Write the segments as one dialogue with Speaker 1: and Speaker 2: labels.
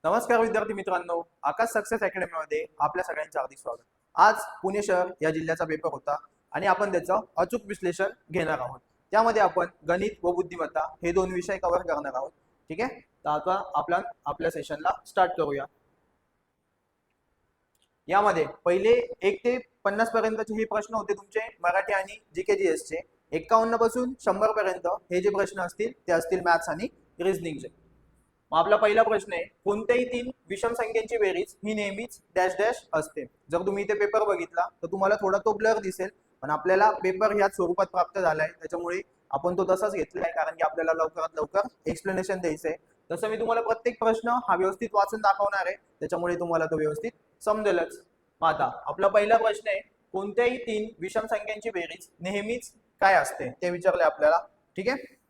Speaker 1: नमस्कार विद्यार्थी मित्रांनो, आकाश सक्सेस अकॅडमीमध्ये आपल्या सगळ्यांचे हार्दिक स्वागत। आज पुणे शहर या जिल्ह्याचा पेपर होता आणि आपण त्याचं अचूक विश्लेषण घेणार आहोत। त्यामध्ये आपण गणित व बुद्धिमत्ता हे दोन विषय कव्हर करणार आहोत। ठीक आहे, तर आता आपल्या सेशनला स्टार्ट करूया। यामध्ये पहिले 1 ते 50 पर्यंतचे हे प्रश्न होते तुमचे मराठी आणि जीके जीएस चे। 51 पासून 100 पर्यंत हे जे प्रश्न असतील ते असतील मॅथ्स आणि रिझनिंगचे। मग आपला पहिला प्रश्न आहे, कोणत्याही तीन विषम संख्यांची बेरीज ही नेहमीच डॅश डॅश असते। जर तुम्ही इथे पेपर बघितला तर तुम्हाला थोडा तो ब्लर दिसेल, पण आपल्याला पेपर ह्या स्वरूपात प्राप्त झालाय त्याच्यामुळे आपण तो तसाच घेतलाय, कारण की आपल्याला लवकरात लवकर एक्सप्लेनेशन द्यायचंय। तसं मी तुम्हाला प्रत्येक प्रश्न हा व्यवस्थित वाचून दाखवणार आहे, त्याच्यामुळे तुम्हाला तो व्यवस्थित समजेलच। आता आपला पहिला प्रश्न आहे, कोणत्याही तीन विषम संख्यांची बेरीज नेहमीच काय असते ते विचारले आपल्याला। ठीक आहे,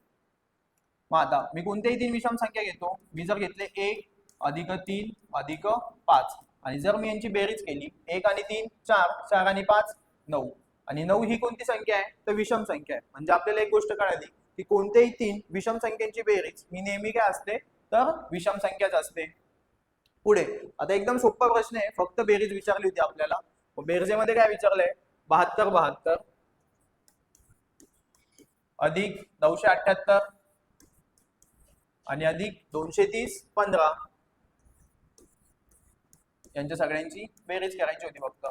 Speaker 1: मग आता मी कोणत्याही तीन विषम संख्या घेतो। मी जर घेतले 1 अधिक 3 अधिक 5 आणि जर मी यांची बेरीज केली 1 आणि 3 4, 4 आणि 5 9 आणि 9 ही कोणती संख्या आहे तर विषम संख्या आहे। म्हणजे आपल्याला एक गोष्ट कळाली की कोणत्याही तीन विषम संख्यांची बेरीज ही नेहमी काय असते तर विषम संख्याच असते। पुढे आता एकदम सोपा प्रश्न आहे, फक्त बेरीज विचारली होती आपल्याला। बेरजेमध्ये काय विचारलंय, 72 72 अधिक 978 आणि अधिक 230 15 यांच्या सगळ्यांची बेरीज करायची होती फक्त।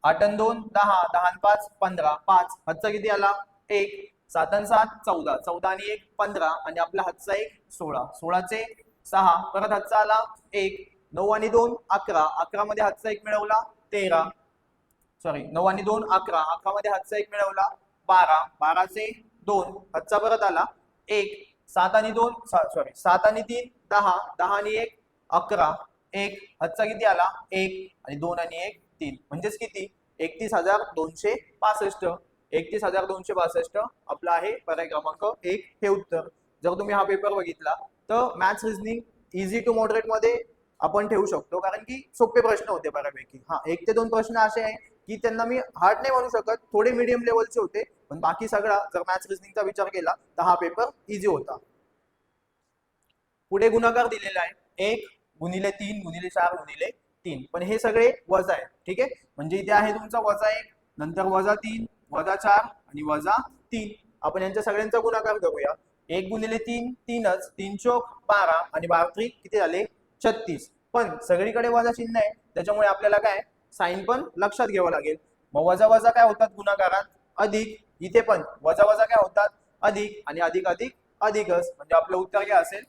Speaker 1: 8 आणि 2 10, 10 आणि 5 15, 5 हातचा किती आला 1, 7 आणि 7 14, 14 आणि 1 15 आणि आपला हातचा 1 16, 16 चे 6 परत हातचा आला 1, 9 आणि 2 11, 11 मध्ये हातचा 1 मिळवला 13, सॉरी 9 आणि 2 11, 11 मध्ये हातचा 1 मिळवला 12, 12 चे 2 हातचा परत आला 1, 7 आणि 2 सॉरी 7 आणि 3 10, 10 आणि 1 11, 1 हातचा किती आला 1 आणि 2 आणि 1 3, म्हणजेच किती 31265। 31265 आपला आहे पर्याय क्रमांक 1 हे उत्तर। जर तुम्ही हा पेपर बघितला तर maths reasoning easy to moderate मध्ये आपण ठेवू शकतो, कारण की सोपे प्रश्न होते बऱ्यापैकी। हा 1 ते 2 प्रश्न असे आहे की त्यांना मी हार्ड नाही म्हणू शकत, थोडे मीडियम लेवलचे होते, पण बाकी सगळा जर मॅथ्स रिझनिंगचा विचार केला तर हा पेपर इझी होता। पुढे गुणाकार दिलेला आहे 1 गुणिले 3 गुणिले 4 गुणिले 3, पण हे सगळे वजा आहे। ठीक आहे, म्हणजे इथे आहे तुमचा -1 नंतर -3 -4 आणि -3। आपण यांच्या सगळ्यांचा गुणाकार करूया। 1 गुणिले 3 3च, 3 चौक 12 आणि 12 किती झाले 36, पण सगळीकडे वजा चिन्ह आहे त्याच्यामुळे आपल्याला काय साइन पण लक्षात घ्यावं लागेल। मग वजा वजा काय होतात गुणाकारात अधिक, इथे पण वजा वजा काय होतात अधिक आणि अधिक अधिक अधिकच, म्हणजे आपलं उत्तर काय असेल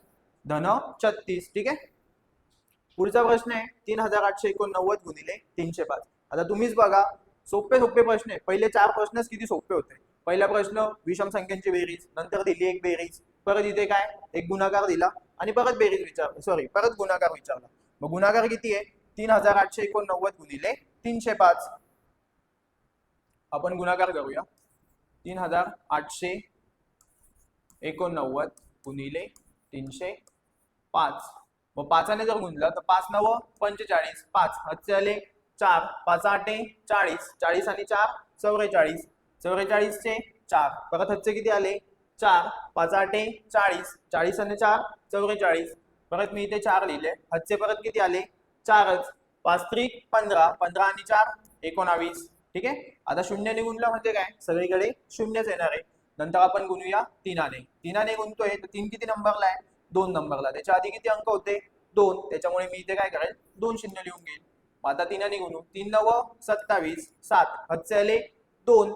Speaker 1: धन 36। ठीक आहे, पुढचा प्रश्न आहे 3889 गुणिले 305। आता तुम्हीच बघा, सोपे सोपे प्रश्न आहे। पहिले 4 प्रश्नच किती सोपे होते। पहिला प्रश्न विषम संख्यांची बेरीज, नंतर दिली एक बेरीज, परत इथे काय एक गुणाकार दिला आणि परत बेरीज विचारली, सॉरी परत गुणाकार विचारला। मग गुणाकार किती आहे 3889 गुणिले 305। आपण गुणाकार करूया 3889 गुणिले 305। मग 5 ने जर गुणलं तर 5 9 45, 5 हातचे आले 4, 5 8 40, 40 आणि 4 44, 44 चे 4 परत हातचे किती आले 4, 5 8 40, 40 आणि 4 44, परत मी इथे 4 लिहिले, हातचे परत किती आले 4च, 5 3 15, 15 आणि 4 19। ठीक आहे, आता शून्याने गुणलं म्हणजे काय सगळीकडे शून्यच येणार आहे। नंतर आपण गुणूया 3 ने, 3 गुणतोय तर 3 किती नंबरला आहे 2 नंबरला, त्याच्या आधी किती अंक होते 2, त्याच्यामुळे मी इथे काय करेल 2 शून्य लिहून घेईल। आता 3 गुणू 3 9 27, 7 हातचे आले 2,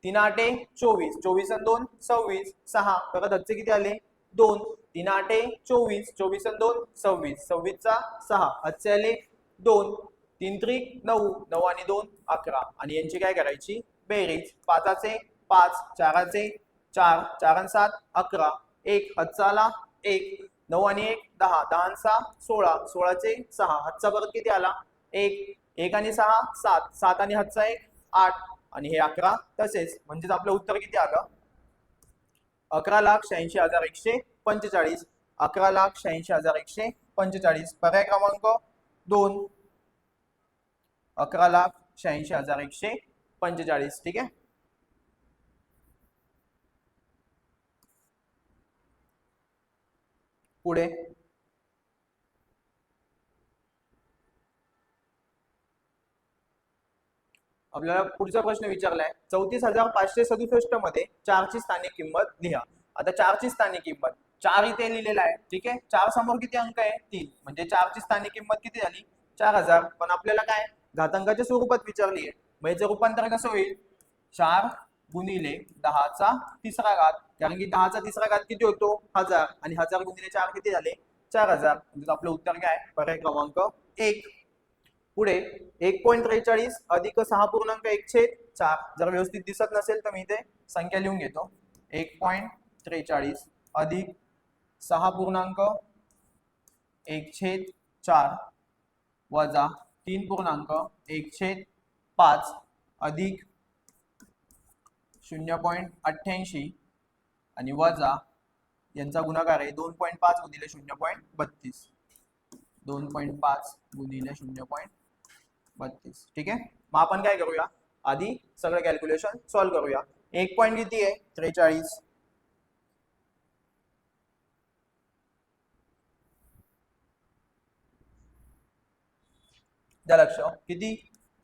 Speaker 1: 3 8 24, 24 आणि 2 26, 6 परत हातचे किती आले 2, 3 8 24, 24 आणि 2 26, 26 चा 6 हातचे आले 2, 3 3 9, 9 आणि 2 11 आणि यांची काय करायची बेरीज। 5 चे 5, 4 चे 4, 4 आणि 7 11, 1 हातचा आला 1, 9 आणि 1 10, 10 आणि 6 16, 16 चे 6 हातचा परत किती आला 1, 1 आणि 6 7, 7 आणि हातचा 1 8 आणि हे 11 तसेच, म्हणजे आपलं उत्तर किती आलं 11,86,145। 11,86,145 पर्याय क्रमांक 2 11,86,145। ठीक आहे, पुढे आपल्याला पुढचा प्रश्न विचारलाय 34,567 मध्ये 4 ची स्थानिक किंमत लिहा. आता 4 ची स्थानिक किंमत 4 इथे लिहिलेला आहे, ठीक आहे. 4 समोर किती अंक आहे? 3, म्हणजे 4 ची स्थानिक किंमत किती झाली? 4000. पण आपल्याला काय घातांकाच्या स्वरूपात विचारली आहे, मग याचं रूपांतर कसं होईल? 4 गुणिले 10 चा तिसरा घात, कारण की 10 चा तिसरा घात किती होतो? 1000, आणि 1000 गुणिले 4 किती झाले? 4000. म्हणजे आपलं उत्तर काय? पर्याय क्रमांक 1. पुढे 1.43 अधिक 6.1/4. जर व्यवस्थित दिसत नसेल तर मी इथे संख्या लिहून घेतो. 1.43 अधिक 6.1/4 वजा 3.1/5 अधिक 0.88 आणि वजा यांचा गुणाकार आहे 2.5 गुणिले 0.32. 2.5 गुणिले 0.32. ठीक आहे. मग आपण काय करूया, आधी सगळं कॅल्क्युलेशन सॉल्व्ह करूया. 1 पॉइंट किती आहे? 43. द्या लक्ष, किती?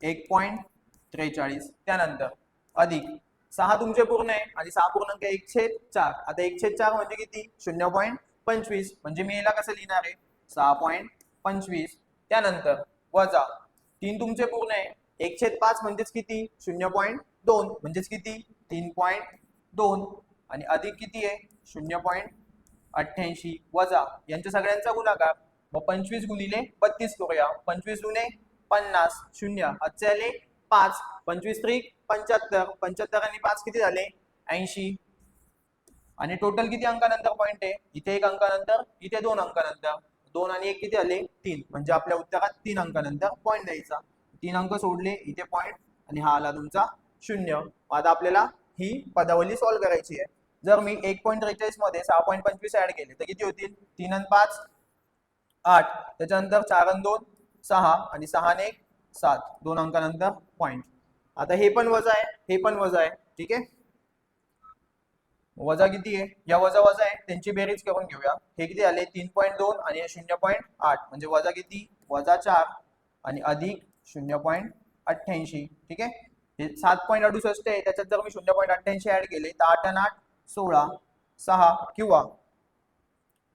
Speaker 1: 1.43. त्यानंतर अधिक 6 तुमचे पूर्ण आहे आणि 6.1/4. आता 1/4 म्हणजे किती? 0.25. म्हणजे मी याला कसं लिहिणार आहे? 6.25. त्यानंतर वजा 3 तुमचे पूर्ण आहे, 1/5 म्हणजेच किती? 0.2 म्हणजेच किती? 3.2 आणि अधिक किती आहे? 0.88 वजा यांच्या सगळ्यांचा गुणाकार. मग 25 गुणिले 32 करूया. 25 गुणे 50, 0 हातचे आले 5, 25 त्रिक 75, 75 आणि 5 किती झाले? 80. आणि टोटल किती अंकानंतर पॉइंट आहे? इथे 1 अंकानंतर, इथे 2 अंकानंतर. 2 आणि 1 किती आले? 3. म्हणजे आपल्या उत्तरात 3 अंकानंतर पॉइंट द्यायचा. 3 अंक सोडले, इथे पॉइंट, आणि हा आला तुमचा 0. आता आपल्याला ही पदावली सॉल्व्ह करायची आहे. जर मी 1.43 मध्ये 6.25 ऍड केले तर किती होतील? 3 आणि 5 8, त्याच्यानंतर 4 आणि 2 6 आणि 6 आणि 1 7. 2 अंकानंतर पॉइंट. आता हे पण वजा आहे, हे पण वजा आहे, ठीक आहे. वजा किती आहे? या वजा वजा आहे, त्यांची बेरीज करून घेऊया. हे किती आले? 3.2 आणि 0.8, म्हणजे वजा किती? वजा 4 आणि अधिक 0.88. ठीक आहे. हे 7.68 आहे, त्याच्यात जर मी 0.88 ऍड केले तर 8 आणि 8 16 6, किंवा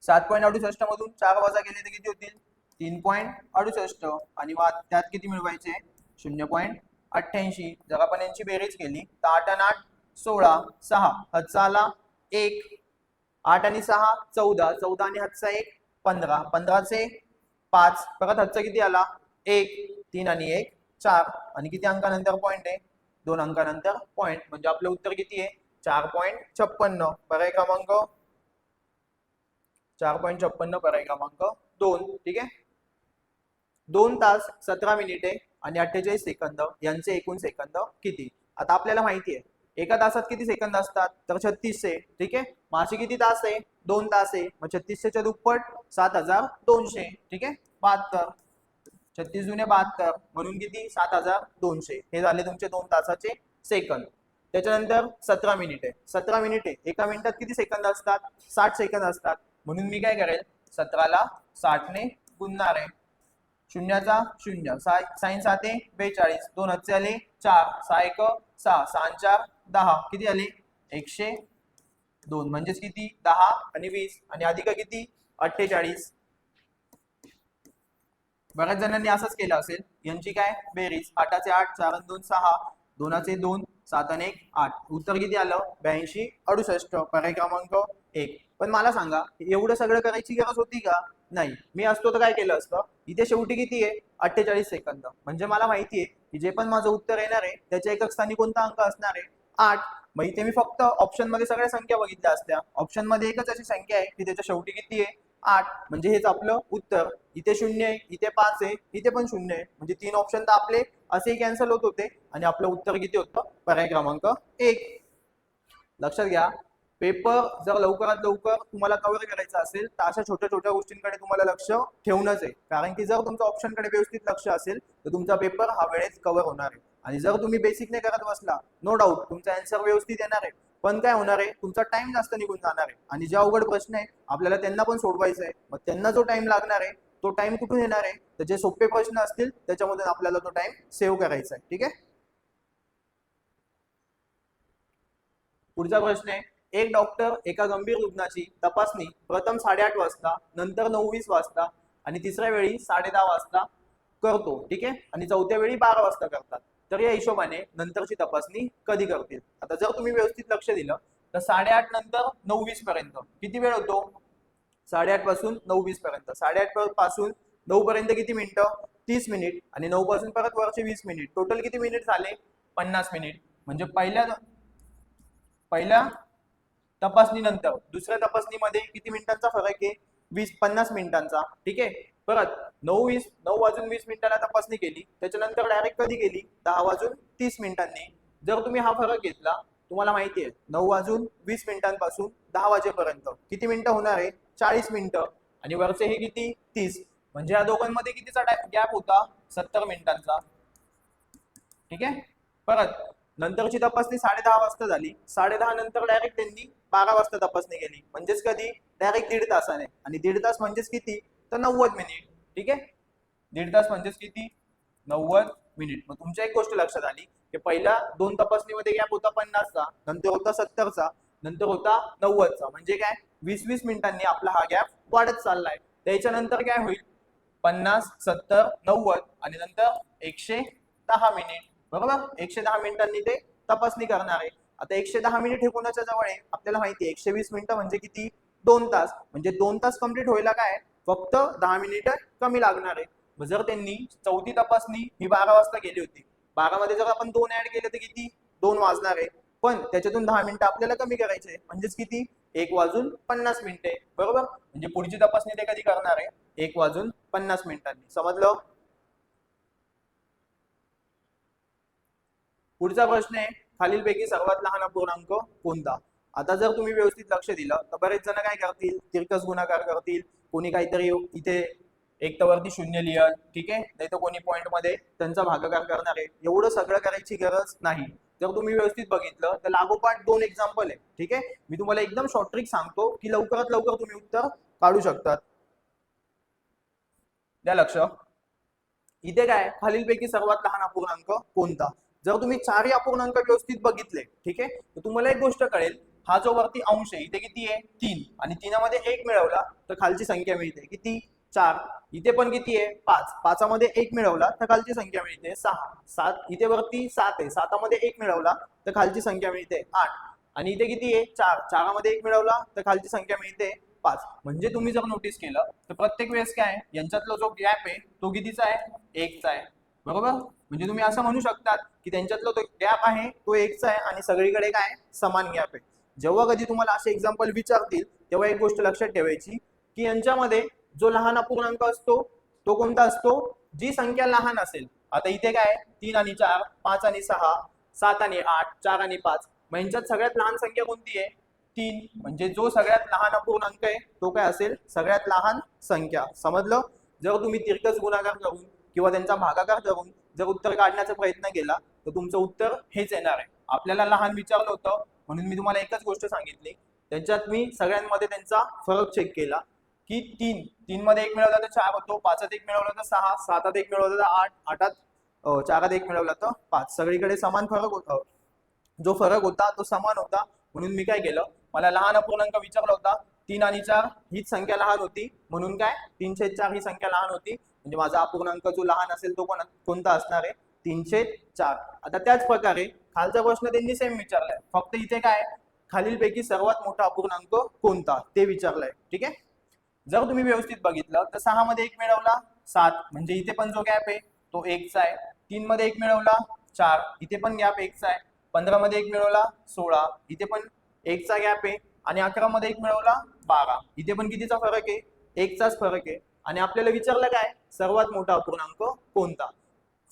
Speaker 1: 7.68 मधून 4 वजा केले तर किती होतील? 3.68 आणि त्यात किती मिळवायचे? 0.88. जर आपण यांची बेरीज केली तर 8 आणि 8 16, 6 हातचा आला 1, 8 आणि 6 14, 14 आणि हातचा 1 15, 15 चे 5, परत हातचा किती आला? 1, 3 आणि 1 4, आणि किती अंकानंतर पॉइंट आहे? 2 अंकानंतर पॉइंट. म्हणजे आपलं उत्तर किती आहे? 4.56. पर्याय क्रमांक 4.56, पर्याय क्रमांक 2. ठीक आहे. 2 तास 17 मिनिटे आणि 48 सेकंद यांचे एकूण सेकंद किती? आता आपल्याला माहिती आहे एका तासात किती सेकंद असतात? तर 3600. ठीक आहे. मासे किती तास आहे? 2 तास आहे. मग 3600 च्या दुप्पट 7200. ठीक आहे. 72, 36 जुने 72, म्हणून किती? 7200. हे झाले तुमचे 2 तासाचे सेकंद. त्याच्यानंतर 17 मिनिटे. 17 मिनिटे एका मिनिटात किती सेकंद असतात? 60 सेकंद असतात. म्हणून मी काय करेल? 17 ला 60 ने गुणणार आहे. शून्याचा 0, 6 7 42, 2 हातचे आले 4, 6 1 6, 6 4 10, किती आले? 102. म्हणजेच किती? 10 आणि 20 आणि अधिक किती? 48. बऱ्याच जणांनी असंच केलं असेल. यांची काय बेरीज? 8 चे 8, 4 आणि 2 6, 2 चे 2, 7 आणि 1 8. उत्तर किती आलं? 82 68. पर्याय क्रमांक 1. पण मला सांगा, एवढं सगळं करायची गरज होती का? नाही. मी असतो तर काय केलं असतं? इथे शेवटी किती आहे? 48 सेकंद. म्हणजे मला माहिती आहे की जे पण माझं उत्तर येणार आहे त्याच्या एकक स्थानी कोणता अंक असणार आहे? 8. मग इथे मी फक्त ऑप्शन मध्ये सगळ्या संख्या बघितल्या असत्या. ऑप्शन मध्ये एकच अशी संख्या आहे की त्याच्या शेवटी किती आहे? 8. म्हणजे हेच आपलं उत्तर. इथे 0 आहे, इथे 5 आहे, इथे पण 0 आहे. म्हणजे 3 ऑप्शन तर आपले असेही कॅन्सल होत होते आणि आपलं उत्तर किती होतं? पर्याय क्रमांक 1. लक्षात घ्या, पेपर जर लवकरात लवकर तुम्हाला कव्हर करायचा असेल तर अशा छोट्या छोट्या गोष्टींकडे तुम्हाला लक्ष ठेवणंच आहे. कारण की जर तुमचं ऑप्शनकडे व्यवस्थित लक्ष असेल तर तुमचा पेपर हा वेळेत कव्हर होणार आहे. आणि जर तुम्ही बेसिक नाही करत बसला, नो डाऊट तुमचा आन्सर व्यवस्थित येणार आहे, पण काय होणार आहे? तुमचा टाइम जास्त निघून जाणार आहे. आणि जे अवघड प्रश्न आहे आपल्याला त्यांना पण सोडवायचं आहे. मग त्यांना जो टाइम लागणार आहे तो टाइम कुठून येणार आहे? तर जे सोपे प्रश्न असतील त्याच्यामधून आपल्याला तो टाइम सेव्ह करायचा आहे. ठीक आहे. पुढचा प्रश्न आहे, एक डॉक्टर एका गंभीर रुग्णाची तपासणी प्रथम 8:30 वाजता, नंतर 9:20 वाजता आणि तिसऱ्या वेळी 10:30 वाजता करतो, ठीक आहे, आणि चौथ्या वेळी 12 वाजता करतात. तर या हिशोबाने नंतरची तपासणी कधी करतील? आता जर तुम्ही व्यवस्थित लक्ष दिलं तर 8:30 नंतर 9:20 पर्यंत किती वेळ होतो? 8:30 पासून 9:20 पर्यंत, 8:30 पासून 9 पर्यंत किती मिनिटं? 30 मिनिट, आणि 9 पासून परत वरचे 20 मिनिट, टोटल किती मिनिट झाले? 50 मिनिट. म्हणजे पहिल्या तपासणीनंतर दुसऱ्या तपासणीमध्ये किती मिनिटांचा फरक आहे? 50 मिनिटांचा, ठीक आहे. परत 9 वाजून 20 मिनिटांना तपासणी केली, त्याच्यानंतर डायरेक्ट कधी केली? 10 वाजून 30 मिनिटांनी. जर तुम्ही हा फरक घेतला, तुम्हाला माहिती आहे 9 वाजून 20 मिनिटांपासून 10 वाजेपर्यंत किती मिनिटं होणार आहे? 40 मिनिटं, आणि वरचे हे किती? 30. म्हणजे या दोघांमध्ये कितीचा गॅप होता? 70 मिनिटांचा, ठीक आहे. परत नंतरची तपासणी 10:30 वाजता झाली, 10:30 नंतर डायरेक्ट त्यांनी 12 वाजता तपासणी केली, म्हणजेच कधी? डायरेक्ट 1.5 तासाने, आणि 1.5 तास म्हणजेच किती? तर 90 मिनिट, ठीक आहे. 1.5 तास म्हणजेच किती? 90 मिनिट. मग तुमच्या एक गोष्ट लक्षात आली की पहिल्या दोन तपासणीमध्ये गॅप होता 50चा, नंतर होता 70चा, नंतर होता 90चा, म्हणजे काय? 20-20 मिनिटांनी आपला हा गॅप वाढत चाललाय. त्याच्यानंतर काय होईल? 50, 70, 90 आणि नंतर 110 मिनिट, बरोबर. 110 मिनिटांनी ते तपासणी करणार आहे. आता 110 मिनिट हे कोणाच्या जवळ आहे? आपल्याला माहिती आहे 120 मिनिटं म्हणजे किती? 2 तास. म्हणजे 2 तास कंप्लीट व्हायला काय? फक्त 10 मिनिटं कमी लागणार आहे. जर त्यांनी चौथी तपासणी ही 12 वाजता केली होती, 12 मध्ये जर आपण 2 ऍड केले तर किती? 2 वाजणार आहे. पण त्याच्यातून 10 मिनिटं आपल्याला कमी करायचे, म्हणजेच किती? 1 वाजून 50 मिनिटे, बरोबर. म्हणजे पुढची तपासणी ते कधी करणार आहे? 1 वाजून 50 मिनिटांनी. समजलं? पुढचा प्रश्न आहे, खालीलपैकी सर्वात लहान अपूर्णांक कोणता? आता जर तुम्ही व्यवस्थित लक्ष दिलं तर बरेच जण काय करतील? तिरकस गुणाकार करतील, कोणी काहीतरी इथे एक तर वरती शून्य लिहल, ठीक आहे, नाही तर कोणी पॉइंट मध्ये त्यांचा भागाकार करणार आहे. एवढं सगळं करायची गरज नाही. जर तुम्ही व्यवस्थित बघितलं तर लागोपाठ 2 एक्झाम्पल आहे, ठीक आहे. मी तुम्हाला एकदम शॉर्ट ट्रिक सांगतो की लवकरात लवकर तुम्ही उत्तर काढू शकतात. द्या लक्ष. इथे काय? खालीलपैकी सर्वात लहान अपूर्णांक कोणता? जर तुम्ही चारही अपूर्णांक व्यवस्थित बघितले, ठीक आहे, तर तुम्हाला एक गोष्ट कळेल, हा जो वरती अंश आहे इथे किती आहे? 3, आणि 3 मध्ये 1 मिळवला तर खालची संख्या मिळते किती? 4. इथे पण किती आहे? 5. 5 मध्ये 1 मिळवला तर खालची संख्या मिळते 6. 7 इथे वरती 7 आहे, 7 मध्ये 1 मिळवला तर खालची संख्या मिळते 8. आणि इथे किती आहे? 4. 4 मध्ये 1 मिळवला तर खालची संख्या मिळते 5. म्हणजे तुम्ही जर नोटीस केलं तर प्रत्येक वेळेस काय? यांच्यातला जो गॅप आहे तो कितीचा आहे? 1चा आहे, बरोबर. म्हणजे तुम्ही असं म्हणू शकतात की त्यांच्यातला तो गॅप आहे तो 1चा आहे, आणि सगळीकडे काय? समान गॅप आहे. जेव्हा कधी तुम्हाला असे एक्झाम्पल विचारतील तेव्हा एक गोष्ट लक्षात ठेवायची की यांच्यामध्ये जो लहान अपूर्णांक असतो तो कोणता असतो? जी संख्या लहान असेल. आता इथे काय? 3 आणि 4, 5 आणि 6, 7 आणि 8, 4 आणि 5. मग यांच्यात सगळ्यात लहान संख्या कोणती आहे? 3. म्हणजे जो सगळ्यात लहान अपूर्णांक आहे तो काय असेल? सगळ्यात लहान संख्या. समजलं? जर तुम्ही तिरकस गुणाकार करून किंवा त्यांचा भागाकार करून जर उत्तर काढण्याचा प्रयत्न केला तर तुमचं उत्तर हेच येणार आहे. आपल्याला लहान विचारलं होतं म्हणून मी तुम्हाला एकच गोष्ट सांगितली. त्याच्यात मी सगळ्यांमध्ये त्यांचा फरक चेक केला की 3 मध्ये 1 मिळवला तर 4 होतो, 5त 1 मिळवला तर 6, 7त 1 मिळवला तर 8, 8त 4त 1 मिळवला तर 5. सगळीकडे समान फरक होता. जो फरक होता तो समान होता, म्हणून मी काय केलं, मला लहान अपूर्णांक विचारला होता, 3 आणि 4 हीच संख्या लहान होती, म्हणून काय 3/4 ही संख्या लहान होती. म्हणजे माझा अपूर्णांक जो लहान असेल तो कोणता असणार आहे? 3/4. आता त्याच प्रकारे खालचा प्रश्न त्यांनी सेम विचारलाय, फक्त इथे काय? खालीलपैकी सर्वात मोठा अपूर्णांक कोणता ते विचारलाय, ठीक आहे. जर तुम्ही व्यवस्थित बघितलं तर 6 मध्ये 1 मिळवला 7, म्हणजे इथे पण जो गॅप आहे तो 1चा आहे. 3 मध्ये 1 मिळवला 4, इथे पण गॅप 1चा आहे. 15 मध्ये 1 मिळवला 16, इथे पण 1चा गॅप आहे. आणि 11 मध्ये 1 मिळवला 12, इथे पण कितीचा फरक आहे? 1चाच फरक आहे. आणि आपल्याला विचारलं काय? सर्वात मोठा अपूर्णांक कोणता?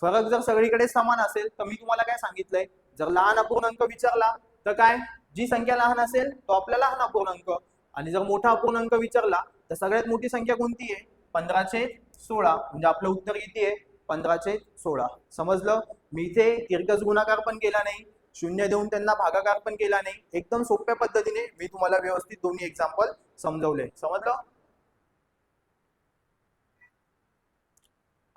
Speaker 1: फरक जर सगळीकडे समान असेल तर मी तुम्हाला काय सांगितलंय, जर लहान अपूर्णांक विचारला तर काय? जी संख्या लहान असेल तो आपला लहान अपूर्णांक, आणि जर मोठा अपूर्णांक विचारला तर सगळ्यात मोठी संख्या कोणती आहे? 15/16. म्हणजे आपलं उत्तर किती आहे? 15/16. समजलं? मी इथे तिरकस गुणाकार पण केला नाही, शून्य देऊन त्यांना भागाकार पण केला नाही, एकदम सोप्या पद्धतीने मी तुम्हाला व्यवस्थित दोन्ही एक्झाम्पल समजवले. समजलं?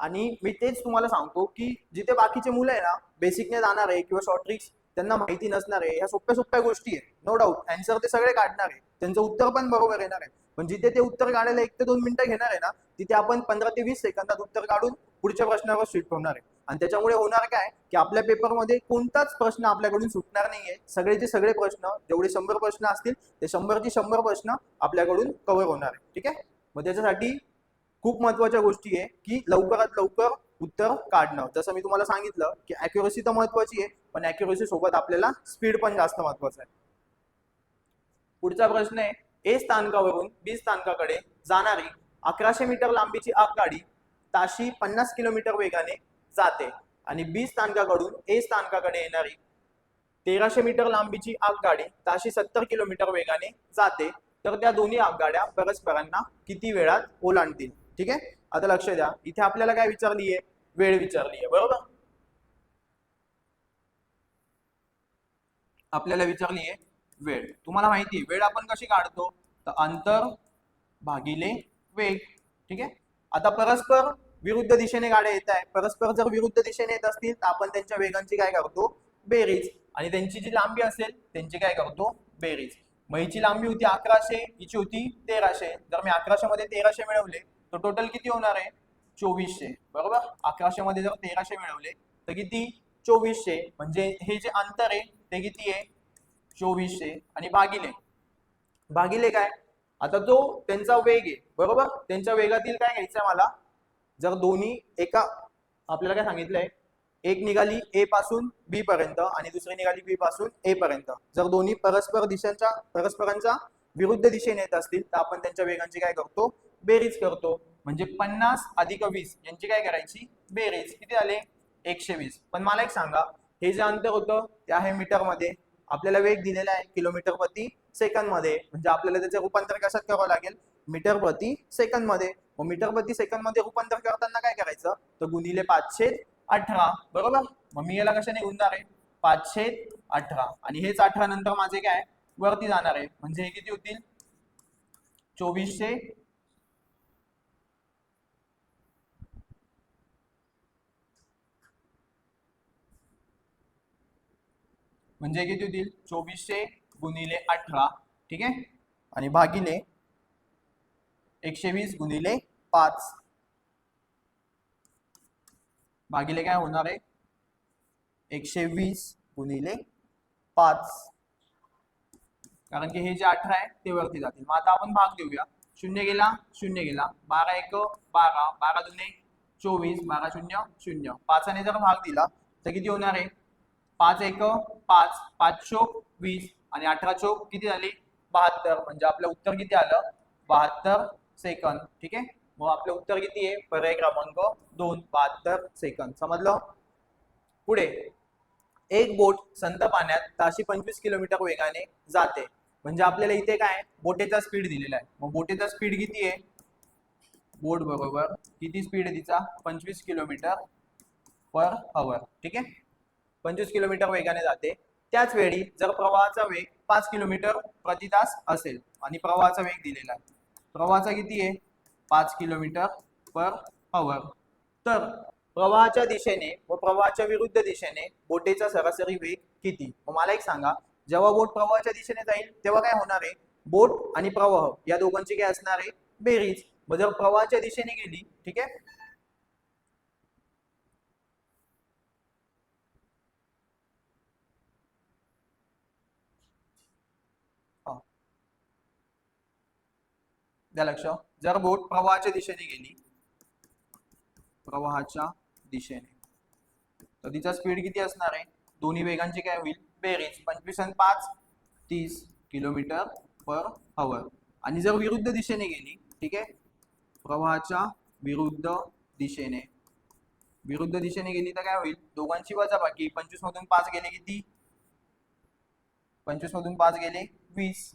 Speaker 1: आणि मी तेच तुम्हाला सांगतो की जिथे बाकीचे मुलं आहे ना बेसिकने जाणार आहे किंवा शॉर्ट ट्रिक्स त्यांना माहिती नसणार आहे, ह्या सोप्या सोप्या गोष्टी आहे, नो डाऊट अँसर ते सगळे काढणार आहे, त्यांचं उत्तर पण बरोबर येणार आहे. पण जिथे ते उत्तर काढायला 1 ते 2 मिनिटं घेणार आहे ना, तिथे आपण 15 ते 20 सेकंदात उत्तर काढून पुढच्या प्रश्नावर शिफ्ट होणार आहे. आणि त्याच्यामुळे होणार काय की आपल्या पेपरमध्ये कोणताच प्रश्न आपल्याकडून सुटणार नाहीये. सगळेचे सगळे प्रश्न, जेवढे 100 प्रश्न असतील ते 100चे 100 प्रश्न आपल्याकडून कव्हर होणार आहे. ठीक आहे. मग त्याच्यासाठी खूप महत्वाच्या गोष्टी आहे की लवकरात लवकर उत्तर काढणं. जसं मी तुम्हाला सांगितलं की अॅक्युरसी तर महत्वाची आहे, पण अॅक्युरसी सोबत आपल्याला स्पीड पण जास्त महत्वाचं आहे. पुढचा प्रश्न आहे, ए स्थानकावरून बी स्थानकाकडे जाणारी 1100 मीटर लांबीची आगगाडी ताशी 50 किलोमीटर वेगाने जाते आणि बी स्थानकाकडून ए स्थानकाकडे येणारी 1300 मीटर लांबीची आगगाडी ताशी 70 किलोमीटर वेगाने जाते, तर त्या दोन्ही आगगाड्या परस्परांना किती वेळात ओलांडतील. ठीक आहे. आता लक्ष द्या, इथे आपल्याला काय विचारली आहे, वेळ विचारली आहे. बरोबर, आपल्याला विचारली आहे वेळ. तुम्हाला माहिती आहे वेळ आपण कशी काढतो, तर अंतर भागिले वेग. ठीक आहे. आता परस्पर विरुद्ध दिशेने गाड्या येत आहे, परस्पर जर विरुद्ध दिशेने येत असतील तर आपण त्यांच्या वेगांची काय करतो, बेरीज, आणि त्यांची जी लांबी असेल त्यांची काय करतो, बेरीज. मग हिची लांबी होती 1100, हिची होती 1300. जर मी 1100 मध्ये 1300 मिळवले तर टोटल किती होणार आहे, 2400. बरोबर, 1100 मध्ये जर 1300 मिळवले तर किती, 2400. म्हणजे हे जे अंतर आहे ते किती आहे, 2400. आणि भागिले, भागिले काय, आता तो त्यांचा वेग आहे. बरोबर, त्यांच्या वेगातील काय घ्यायचं मला, जर दोन्ही एका, आपल्याला काय सांगितलंय, एक निघाली ए पासून बी पर्यंत आणि दुसरी निघाली बी पासून ए पर्यंत, जर दोन्ही परस्परांच्या विरुद्ध दिशेने येत असतील तर आपण त्यांच्या वेगांची काय करतो, बेरीज करतो. म्हणजे 50 अधिक 20 यांची काय करायची, बेरीज. किती झाले, 120. पण मला एक सांगा, हे जे अंतर होतं ते आहे मीटर मध्ये, आपल्याला वेग दिलेला आहे किलोमीटर प्रति सेकंद मध्ये, म्हणजे आपल्याला त्याचे रूपांतर कशात करावं लागेल, मीटर प्रति सेकंद मध्ये. मग मीटर प्रति सेकंद मध्ये रूपांतर करताना काय करायचं, तर गुणिले 5/18. बरोबर, मग मी याला कशाने गुणणार आहे, 5/18, आणि हेच 18 नंतर माझे काय वरती जाणार आहे, म्हणजे हे किती होतील, 2400. म्हणजे किती होतील, 2400 गुणिले 18. ठीक आहे. आणि भागिले 120 गुणिले 5, भागिले काय होणार आहे, 120 गुणिले 5, कारण की हे जे 18 आहे ते वरती जातील. मग आता आपण भाग देऊया, 0 गेला 0 गेला, 12 1 12, 12 2 24, 12 0 0. 5 ने जर भाग दिला तर किती होणार आहे, 5 1 5, 5 चोक 20 आणि 18 चोक किती झाले, 72. म्हणजे आपलं उत्तर किती आलं, 72 सेकंद. ठीक आहे. मग आपलं उत्तर किती आहे, पर्याय क्रमांक 2, 72 सेकंद. समजलं. पुढे, एक बोट संत पाण्यात ताशी 25 किलोमीटर वेगाने जाते. म्हणजे आपल्याला इथे काय बोटेचा स्पीड दिलेला आहे. मग बोटेचा स्पीड किती आहे, बोट बरोबर किती स्पीड आहे तिचा, 25 किलोमीटर पर आवर. ठीक आहे. 25 किलोमीटर वेगाने जाते. त्याच वेळी जर प्रवाहाचा वेग 5 किलोमीटर प्रति तास असेल आणि प्रवाहाचा वेग दिलेला आहे, प्रवाहाचा किती आहे, 5 किलोमीटर पर आवर, तर प्रवाहाच्या दिशेने व प्रवाहाच्या विरुद्ध दिशेने बोटेचा सरासरी वेग किती. मग मला एक सांगा, जेव्हा बोट प्रवाहाच्या दिशेने जाईल तेव्हा काय होणार आहे, बोट आणि प्रवाह या दोघांची काय असणार आहे, बेरीज. मग जर प्रवाहाच्या दिशेने गेली, ठीक आहे, द्या लक्ष, जर बोट प्रवाहाच्या दिशेने गेली, प्रवाहाच्या दिशेने, तर तिचा स्पीड किती असणार आहे, दोन्ही वेगांची काय होईल, बेरीज. 25 आणि 5 30 किलोमीटर पर आवर. आणि जर विरुद्ध दिशेने गेली, ठीक आहे, प्रवाहाच्या विरुद्ध दिशेने, विरुद्ध दिशेने गेली तर काय होईल, दोघांची वजाबाकी. 25 मधून 5 गेले किती, 25 मधून 5 गेले 20.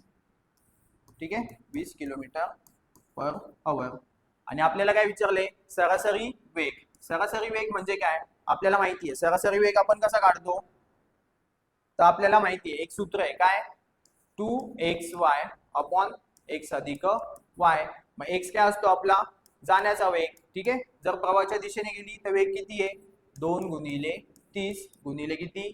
Speaker 1: ठीक आहे, 20 किलोमीटर पर आवर. आणि आपल्याला काय विचारले, सरासरी वेग. सरासरी वेग म्हणजे काय, आपल्याला माहिती आहे सरासरी वेग आपण कसा काढतो, तर आपल्याला माहिती आहे एक सूत्र आहे काय, 2xy अपॉन x अधिक y. मग x काय असतो आपला जाण्याचा वेग. ठीक आहे, जर प्रवाहाच्या दिशेने गेली तर वेग किती आहे, 2 गुणिले 30 गुणिले किती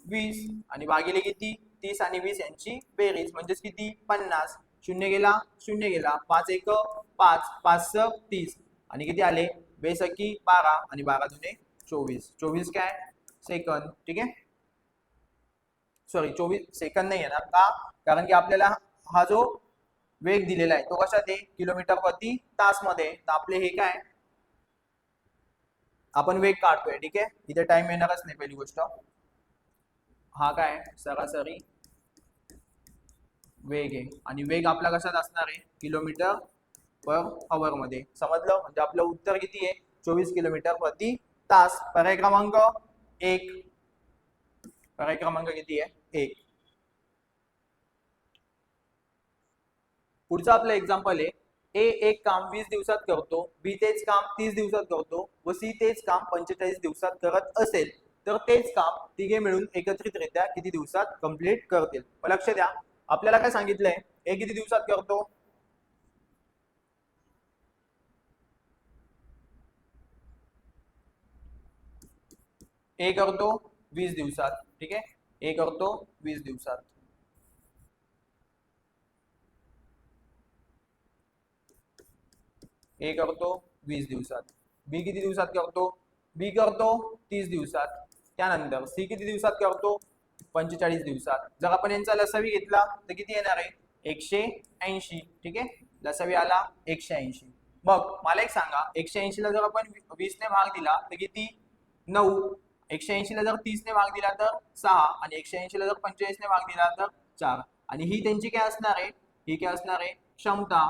Speaker 1: 20 आणि भागिले किती 30 आणि 20 यांची बेरीज म्हणजेच किती 50. शून्य गेला शून्य गेला 5 एक 5 5 30 आणि किती आले बेसकी 12 आणि 12 दुने 24. 24 काय सेकंद. ठीक आहे सॉरी 24 सेकंद नाही येणार का कारण की आपल्याला हा जो वेग दिलेला आहे तो कशात आहे किलोमीटर प्रति तास मध्ये. तर आपले हे काय आपण वेग काढतोय. ठीक आहे इथे टाइम येणारच नाही पहिली गोष्ट. हा काय सरासरी वेग आहे आणि वेग आपला कशात असणार आहे किलोमीटर पर आवर मध्ये. समजलं म्हणजे आपलं उत्तर किती आहे 24 किलोमीटर प्रति तास. पर्याय क्रमांक 1. पर्याय क्रमांक किती आहे 1. पुढचं आपलं एक्झाम्पल आहे ए एक काम 20 दिवसात करतो, बी तेच काम 30 दिवसात करतो व सी तेच काम 45 दिवसात करत असेल तर तेच काम तिघे मिळून एकत्रितरित्या किती दिवसात कंप्लीट करतील. लक्ष द्या आपल्याला काय सांगितलंय ए किती दिवसात करतो ए करतो 20 दिवसात. ठीक आहे ए करतो 20 दिवसात. ए करतो 20 दिवसात. बी किती दिवसात करतो बी करतो 30 दिवसात. त्यानंतर सी किती दिवसात करतो 45 दिवसात. जर आपण यांचा लसावी घेतला तर किती येणार आहे 180. ठीक आहे लसावी आला 180. मग मला एक सांगा 180 ला जर आपण 20 ने भाग दिला तर किती 9. 180 ला जर 30 ने भाग दिला तर 6 आणि 180 ला जर 45 ने भाग दिला तर 4. आणि ही त्यांची काय असणार आहे ही काय असणार आहे क्षमता.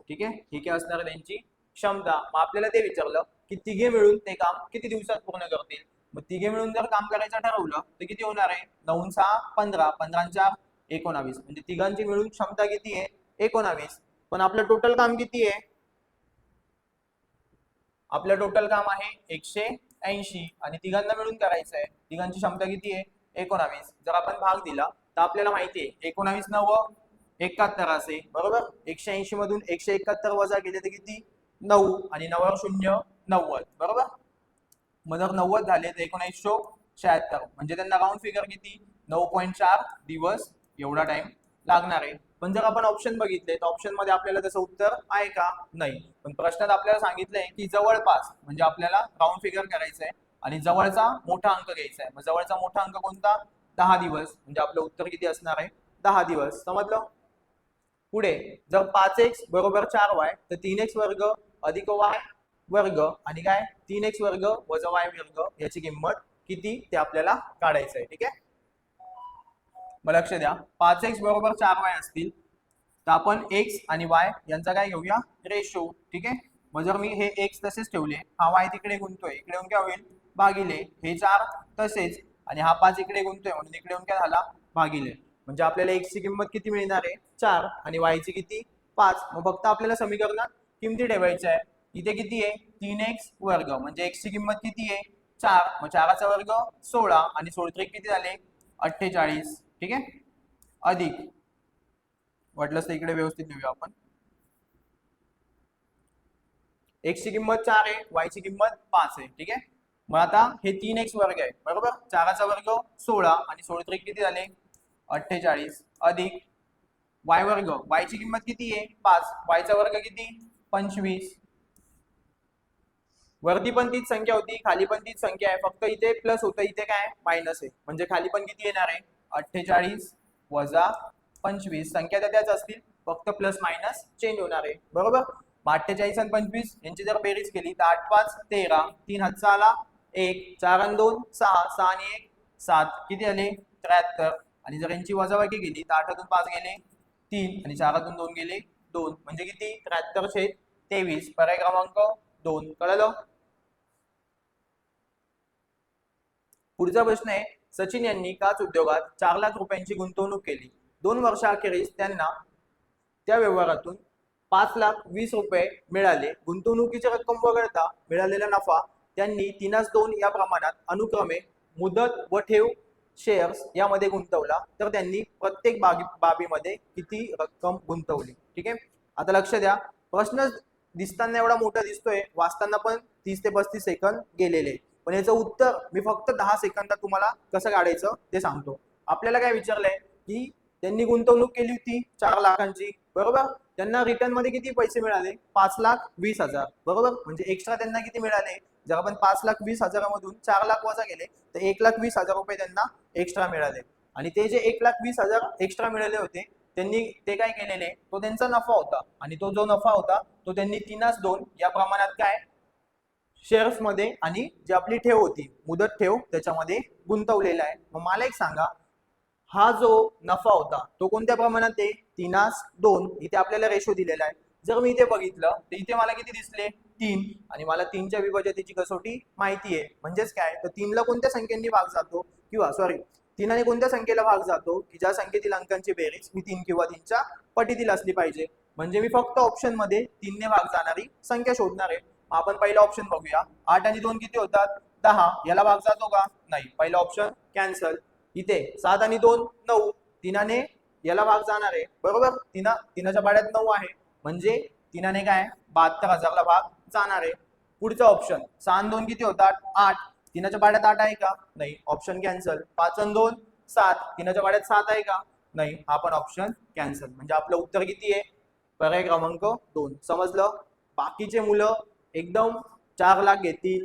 Speaker 1: ठीक आहे ही काय असणार आहे त्यांची क्षमता. मग आपल्याला ते विचारलं की तिघे मिळून ते काम किती दिवसात पूर्ण करतील. मग तिघे मिळून जर काम करायचं ठरवलं तर किती होणार आहे 9 6 15 15 4 19 म्हणजे तिघांची मिळून क्षमता किती आहे 19. पण आपलं टोटल काम किती आहे आपलं टोटल काम आहे 180 आणि तिघांना मिळून करायचं आहे. तिघांची क्षमता किती आहे 19. जर आपण भाग दिला तर आपल्याला माहिती आहे 19 9 71 असे बरोबर. 180 मधून 171 वजा केले तर किती 9 आणि 9 0 90 बरोबर. मग जर 90 झाले तर 1976 म्हणजे त्यांना राऊंड फिगर किती 9.4 दिवस एवढा टाइम लागणार आहे. पण जर आपण ऑप्शन बघितले तर ऑप्शन मध्ये आपल्याला त्याचं उत्तर आहे का नाही. पण प्रश्नात आपल्याला सांगितलंय की जवळपास म्हणजे आपल्याला राऊंड फिगर करायचं आहे आणि जवळचा मोठा अंक घ्यायचा आहे. मग जवळचा मोठा अंक कोणता 10 दिवस म्हणजे आपलं उत्तर किती असणार आहे 10 दिवस. समजलं. पुढे जर 5x बरोबर 4y तर 3x वर्ग अधिक y वर्ग आणि काय 3x वर्ग वजा y वर्ग याची किंमत किती ते आपल्याला काढायचं आहे. ठीक आहे मग लक्ष द्या 5x बरोबर 4y असतील तर आपण x आणि y यांचा काय घेऊया रेशो. ठीक आहे मग जर मी हे x तसेच ठेवले हा y तिकडे गुंतोय इकडे येऊन काय होईल भागिले हे 4 तसेच आणि हा 5 इकडे गुंतोय म्हणून इकडे येऊन काय झाला भागिले. म्हणजे आपल्याला x ची किंमत किती मिळणार आहे 4 आणि y ची किती 5. मग फक्त आपल्याला समीकरणात किमती ठेवायच्या आहे. इथे किती आहे 3x वर्ग म्हणजे x ची किंमत किती आहे 4 मग 4 चा वर्ग 16 आणि 16 किती झाले 48. ठीक आहे अधिक वाटलंच तर इकडे व्यवस्थित लिहूया आपण. x ची किंमत 4 आहे y ची किंमत 5 आहे. ठीक आहे मग आता हे 3x वर्ग आहे बरोबर. 4 चा वर्ग 16 आणि 16 किती झाले 48 अधिक y वर्ग y ची किंमत किती आहे 5 y चा वर्ग किती 25. वरती पण तीच संख्या होती खाली पण तीच संख्या आहे फक्त इथे प्लस होतं इथे काय मायनस आहे म्हणजे खाली पण किती येणार आहे 48 वजा 25. संख्या तर त्याच असतील फक्त प्लस मायनस चेंज होणार आहे बरोबर. 48 आणि 25 यांची जर बेरीज केली तर 8 5 13 3 हातचा आला 1 4 आणि 2 6 6 आणि 1 7 किती आले 73 आणि जर यांची वजाबाकी केली तर 8 5 गेले 3 आणि 4 2 गेले 2 म्हणजे किती 73/23. पर्याय क्रमांक 2. कळलं. पुढचा प्रश्न आहे सचिन यांनी काच उद्योगात 4 लाख रुपयांची गुंतवणूक केली. 2 वर्षाअखेरीस त्यांना त्या व्यवहारातून 5,20,000 रुपये मिळाले. गुंतवणुकीची रक्कम वगळता मिळालेला नफा त्यांनी 3:2 या प्रमाणात अनुक्रमे मुदत व ठेव शेअर्स यामध्ये गुंतवला तर त्यांनी प्रत्येक बाबीमध्ये किती रक्कम गुंतवली. ठीक आहे आता लक्ष द्या प्रश्न दिसताना एवढा मोठा दिसतोय वाचताना पण 30 ते 35 सेकंद गेलेले पण याचं उत्तर मी फक्त 10 सेकंदात तुम्हाला कसं काढायचं ते सांगतो. आपल्याला काय विचारलंय की त्यांनी गुंतवणूक केली होती 4 लाखांची, बरोबर. त्यांना रिटर्न मध्ये किती पैसे मिळाले? 5,20,000, बरोबर. म्हणजे एक्स्ट्रा त्यांना किती मिळाले? जर आपण 5,20,000मधून 4 लाख वजा केले तर 1,20,000 रुपये त्यांना एक्स्ट्रा मिळाले. आणि ते जे 1,20,000 एक्स्ट्रा मिळाले होते त्यांनी ते काय केलेले, तो त्यांचा नफा होता. आणि तो जो नफा होता तो त्यांनी 3:2 या प्रमाणात काय शेअर्स मध्ये आणि जी आपली ठेव होती मुदत ठेव त्याच्यामध्ये गुंतवलेला आहे. मग मला एक सांगा, हा जो नफा होता तो कोणत्या प्रमाणात आहे? 3:2. इथे आपल्याला रेशो दिलेला आहे. जर मी इथे बघितलं तर इथे मला किती दिसले? 3. आणि मला 3च्या विभाज्यतेची कसोटी माहिती आहे. म्हणजेच काय, तर 3ला कोणत्या संख्येने भाग जातो, किंवा सॉरी 3ने कोणत्या संख्येला भाग जातो की ज्या संख्येतील अंकांची बेरीज ही 3 किंवा 3च्या पटीतील असली पाहिजे. म्हणजे मी फक्त ऑप्शन मध्ये 3ने भाग जाणारी संख्या शोधणार आहे. आपण पहिला ऑप्शन बघूया. 8 आणि 2 किती होतात? 10. याला भाग जातो का? नाही. पहिला ऑप्शन कॅन्सल. इथे 7 आणि 2 9. 3ने याला भाग जाणार आहे, बरोबर. 3च्या पाड्यात 9 आहे, म्हणजे 3ने काय 72,000ला भाग जाणार आहे. पुढचा ऑप्शन 6 आणि 2 किती होतात? 8. 3च्या पाड्यात 8 आहे का? नाही. Option cancel. 5 आणि 2 7. 3च्या पाड्यात 7 आहे का? नाही. हा पण ऑप्शन कॅन्सल. म्हणजे आपलं उत्तर किती आहे? पर्याय क्रमांक 2. समजलं? बाकीचे मुलं एकदम 4 लाख घेतील,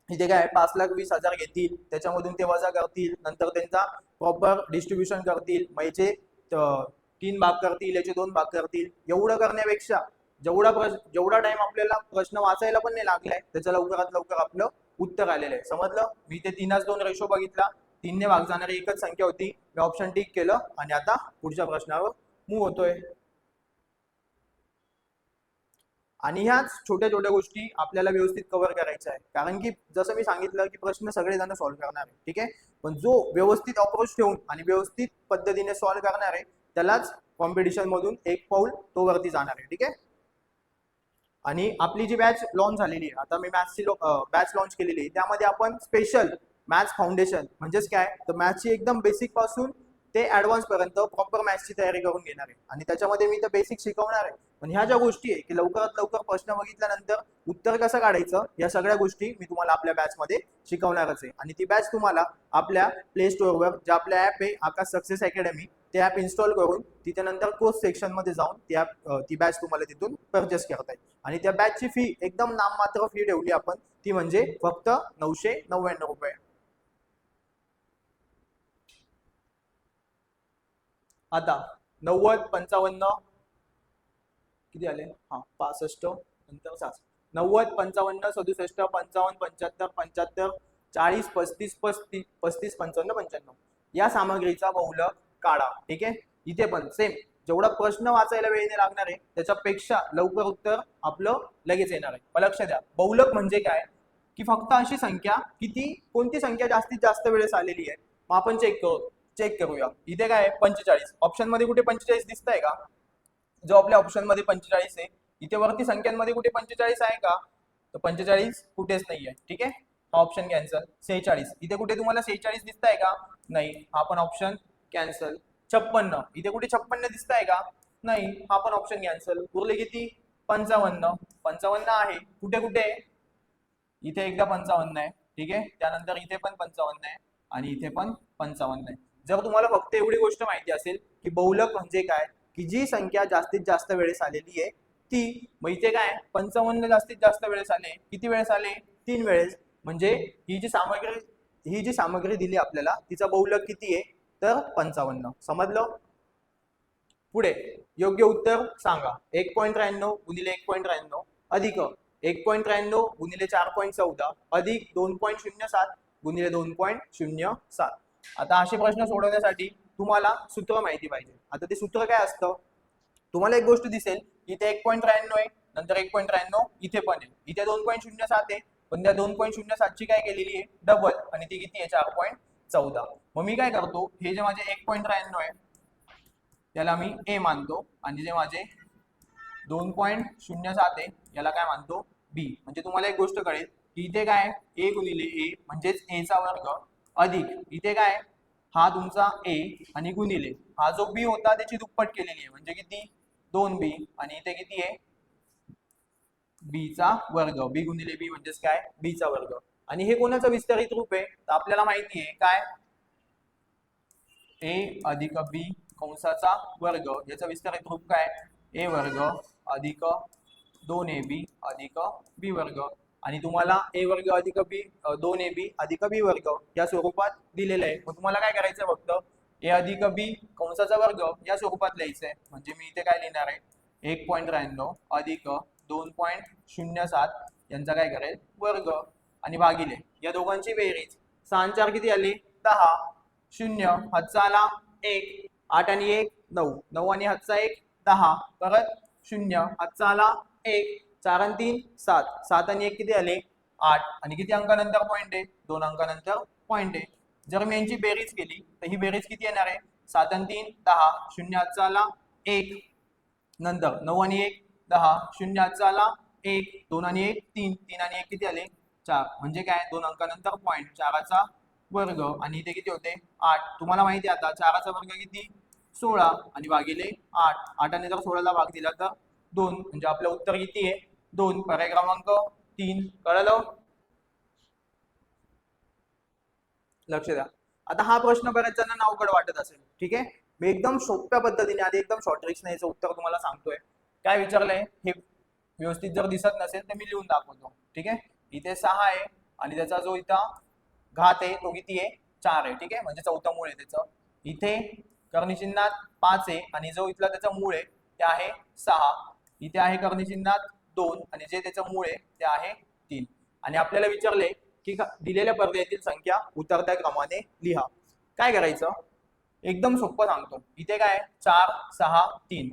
Speaker 1: इथे काय 5,20,000 घेतील, त्याच्यामधून ते वजा करतील, नंतर त्यांचा प्रॉपर डिस्ट्रीब्युशन करतील, म्हणजे 3 भाग करतील, याचे 2 भाग करतील. एवढं करण्यापेक्षा जेवढा टाइम आपल्याला प्रश्न वाचायला पण नाही लागलाय त्याच्या लवकरात लवकर आपलं उत्तर आलेलं आहे. समजलं? मी ते 3:2 रेशो बघितला, 3ने भाग जाणारी एकच संख्या होती, मी ऑप्शन टिक केलं आणि आता पुढच्या प्रश्नावर मूव्ह होतोय. आणि ह्याच छोट्या छोट्या गोष्टी आपल्याला व्यवस्थित कव्हर करायच्या आहे, कारण की जसं मी सांगितलं की प्रश्न सगळेजण सॉल्व्ह करणार आहे, ठीक आहे. पण जो व्यवस्थित अप्रोच ठेवून आणि व्यवस्थित पद्धतीने सॉल्व्ह करणार आहे त्यालाच कॉम्पिटिशन मधून एक पाऊल तो वरती जाणार आहे, ठीक आहे. आणि आपली जी बॅच लॉन्च झालेली आहे, आता मी मॅथ्सची बॅच लॉन्च केलेली आहे, त्यामध्ये आपण स्पेशल मॅथ्स फाउंडेशन म्हणजेच काय, तर मॅथ्सची एकदम बेसिक पासून ते ऍडव्हान्स पर्यंत प्रॉपर मॅथ्सची तयारी करून घेणार आहे. आणि त्याच्यामध्ये मी तर बेसिक शिकवणार आहे, पण ह्या ज्या गोष्टी आहे की लवकरात लवकर प्रश्न बघितल्यानंतर उत्तर कसं काढायचं या सगळ्या गोष्टी मी तुम्हाला आपल्या बॅच मध्ये शिकवणारच आहे. आणि ती बॅच तुम्हाला आपल्या प्ले स्टोअरवर जे आपलं ऍप आहे आकाश सक्सेस अकॅडमी, ते ऍप इन्स्टॉल करून तिथे नंतर कोर्स सेक्शन मध्ये जाऊन ती बॅच तुम्हाला तिथून परचेस करता येईल. आणि त्या बॅचची फी एकदम नाममात्र फी ठेवली आपण, ती म्हणजे फक्त 999 रुपये. आता 90 55 किती आले? 65 नंतर 60 90 55 67 55 75 75 40 35 35 35 55 95 या सामग्रीचा बहुलक काढा, ठीक आहे. इथे पण सेम, जेवढा प्रश्न वाचायला वेळ नाही लागणार आहे त्याच्यापेक्षा लवकर उत्तर आपलं लगेच येणार आहे. पण लक्ष द्या, बहुलक म्हणजे काय की फक्त अशी संख्या किती कोणती संख्या जास्तीत जास्त वेळेस आलेली आहे. मग आपण चेक करूया. इथे काय 45, ऑप्शन मध्ये कुठे 45 दिसतंय का? जो आपल्या ऑप्शन मध्ये 45 आहे, इथे वरती संख्यांमध्ये कुठे 45 आहे का? तर 45 कुठेच नाहीये, ठीक आहे. हा ऑप्शन कॅन्सल. 46, इथे कुठे तुम्हाला 46 दिसतंय का? नाही. हा पण ऑप्शन कॅन्सल. 56, इथे कुठे 56 दिसतंय का? नाही. हा पण ऑप्शन कॅन्सल. उरले किती? 55. 55 आहे, कुठे कुठे? इथे एकदा 55 आहे, ठीक आहे. त्यानंतर इथे पण 55 आहे आणि इथे पण 55 आहे. जर तुम्हाला फक्त एवढी गोष्ट माहिती असेल की बहुलक म्हणजे काय, की जी संख्या जास्तीत जास्त वेळेस आलेली आहे ती, मग इथे काय 55 जास्तीत जास्त वेळेस आले, किती वेळेस आले? 3 वेळेस. म्हणजे ही जी सामग्री दिली आपल्याला तिचा बहुलक किती आहे? तर 55. समजलं? पुढे योग्य उत्तर सांगा. 1.93 गुणिले 1.93 अधिक 1.93 गुणिले 4.14 अधिक 2.07 गुणिले 2.07. आता असे प्रश्न सोडवण्यासाठी तुम्हाला सूत्र माहिती पाहिजे. आता ते सूत्र काय असतं? तुम्हाला एक गोष्ट दिसेल, इथे 1.93 आहे, नंतर 1.93 इथे पण आहे, इथे 2.07 आहे, पण त्या 2.07 ची काय केलेली आहे? डबल, आणि ती किती आहे? 4.14. मग मी काय करतो, हे जे माझे 1.93 आहे त्याला मी ए मानतो, आणि जे माझे 2.07 आहे याला काय मानतो? बी. म्हणजे तुम्हाला एक गोष्ट कळेल की इथे काय ए गुणिले ए म्हणजेच ए चा वर्ग अधिक इथे काय हा तुमचा ए आणि गुणिले हा जो बी होता त्याची दुप्पट केलेली आहे, म्हणजे किती? 2b. आणि इथे किती आहे? बी चा वर्ग. बी गुणिले बी म्हणजेच काय? बी चा वर्ग. आणि हे कोणाचं विस्तारित रूप आहे तर आपल्याला माहिती आहे काय, ए अधिक बी कंसाचा वर्ग, याचं विस्तारित रूप काय, ए वर्ग अधिक 2ab अधिक बी वर्ग. आणि तुम्हाला ए वर्ग अधिक बी 2ab अधिक बी वर्ग या स्वरूपात दिलेलं आहे. मग तुम्हाला काय करायचं फक्त ए अधिक बी कंसाचा वर्ग या स्वरूपात लिहायचं आहे. म्हणजे मी इथे काय लिहिणार आहे, 1.93 अधिक 2.07 यांचा काय करेल वर्ग आणि भागिले या दोघांची बेरीज. 6 आणि 4 किती आली 10, 0 हातचा आला 1, 8 आणि 1 9, 9 आणि हातचा 1 10, परत 0 हातचा आला 1, 4 आणि 3 7, 7 आणि 1 किती आले 8 आणि किती अंकानंतर पॉइंट आहे 2 अंकानंतर पॉइंट आहे. जर मी यांची बेरीज केली तर ही बेरीज किती येणार आहे 7 आणि 3 10, 0 हातचा आला 1, नंतर 9 आणि 1 10, 0 हातचा आला 1, 2 आणि 1 3, 3 आणि 1 किती आले 4, म्हणजे काय 2 अंकानंतर पॉइंट 4चा वर्ग आणि इथे किती होते 8. तुम्हाला माहिती आहे आता 4चा वर्ग किती 16 आणि भागिले 8, 8 आणि जर 16 ला भाग दिला तर 2, म्हणजे आपलं उत्तर किती आहे 2. पर्याय क्रमांक 3. कळलं, लक्ष द्या. आता हा प्रश्न बऱ्याच जणांना अवघड वाटत असेल, ठीक आहे. मी एकदम सोप्या पद्धतीने आधी एकदम शॉर्ट ट्रिक्सने याचं उत्तर तुम्हाला सांगतोय. काय विचारलंय हे व्यवस्थित जर दिसत नसेल तर मी लिहून दाखवतो, ठीक आहे. इथे 6 आहे आणि त्याचा जो इथं घात आहे तो किती आहे 4 आहे, ठीक आहे, म्हणजे चौथं मूळ आहे त्याचं. इथे कर्णचिन्हात 5 आहे आणि जो इथला त्याचा मूळ आहे ते आहे 6. इथे आहे कर्णचिन्हात 2 आणि जे त्याचं मूळ आहे ते आहे 3. आणि आपल्याला विचारले की दिलेल्या पर्यायातील संख्या उतरत्या क्रमाने लिहा. काय करायचं एकदम सोपं सांगतो. इथे काय 4 6 3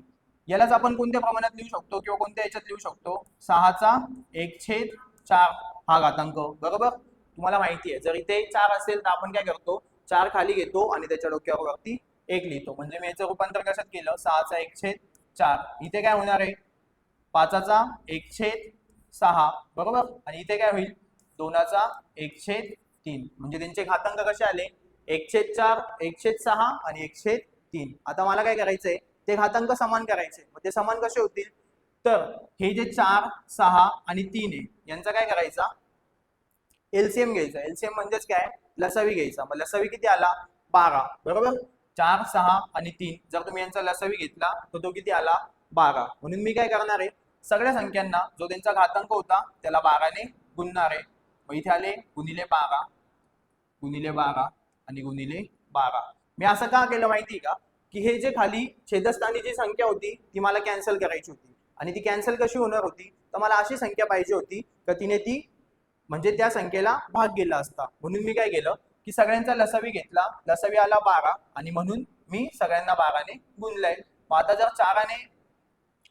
Speaker 1: यालाच आपण कोणत्या प्रमाणात लिहू शकतो किंवा कोणत्या याच्यात लिहू शकतो 6चा 1/4 हा घातांक, बरोबर. तुम्हाला माहिती आहे जर इथे 4 असेल तर आपण काय करतो 4 खाली घेतो आणि त्याच्या डोक्यावरती 1 लिहितो. म्हणजे मी याचं रूपांतर कशात केलं 6चा 1/4. इथे काय होणार आहे 5चा 1/6, बरोबर. आणि इथे काय होईल 2चा 1/3. म्हणजे त्यांचे घातांक कसे आले 1/4 1/6 आणि 1/3. आता मला काय करायचंय ते घातांक समान करायचे. मग ते समान कसे होतील तर हे जे 4 6 आणि 3 आहे यांचा काय करायचा एलसीएम घ्यायचा. एलसीएम म्हणजेच काय लसावी घ्यायचा. मग लसावी किती आला 12, बरोबर. 4 6 आणि 3 जर तुम्ही यांचा लसावी घेतला तर तो किती आला 12. म्हणून मी काय करणार आहे सगळ्या संख्यांना जो त्यांचा घातांक होता त्याला 12ने गुणणार आहे. मग इथे आले गुणिले 12 आणि गुणिले 12. मी असं का केलं माहिती का की हे जे खाली छेदस्थानी जी संख्या होती ती मला कॅन्सल करायची होती. आणि ती कॅन्सल कशी होणार होती तर मला अशी संख्या पाहिजे होती का तिने ती म्हणजे त्या संख्येला भाग गेला असता. म्हणून मी काय केलं की सगळ्यांचा लसावी घेतला, लसावी आला 12 आणि म्हणून मी सगळ्यांना 12ने गुणलंय. मग आता जर 4ने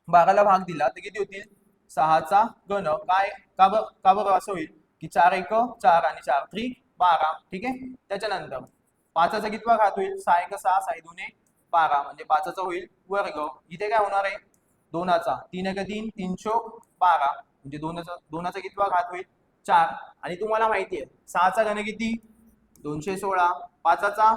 Speaker 1: 12ला भाग दिला तर किती होतील 6चा घन. काय का बरं असं होईल की 4 1 4 आणि 4 3 12, ठीक आहे. त्याच्यानंतर 5चा कितवा घात होईल 6 1 6 6 2 12 म्हणजे 5चा होईल वर्ग. इथे काय होणार आहे 2चा 3 1 3 3 चौक 12 म्हणजे 2चा कितवा घात होईल 4. आणि तुम्हाला माहिती आहे 6चा घन किती 216, 5चा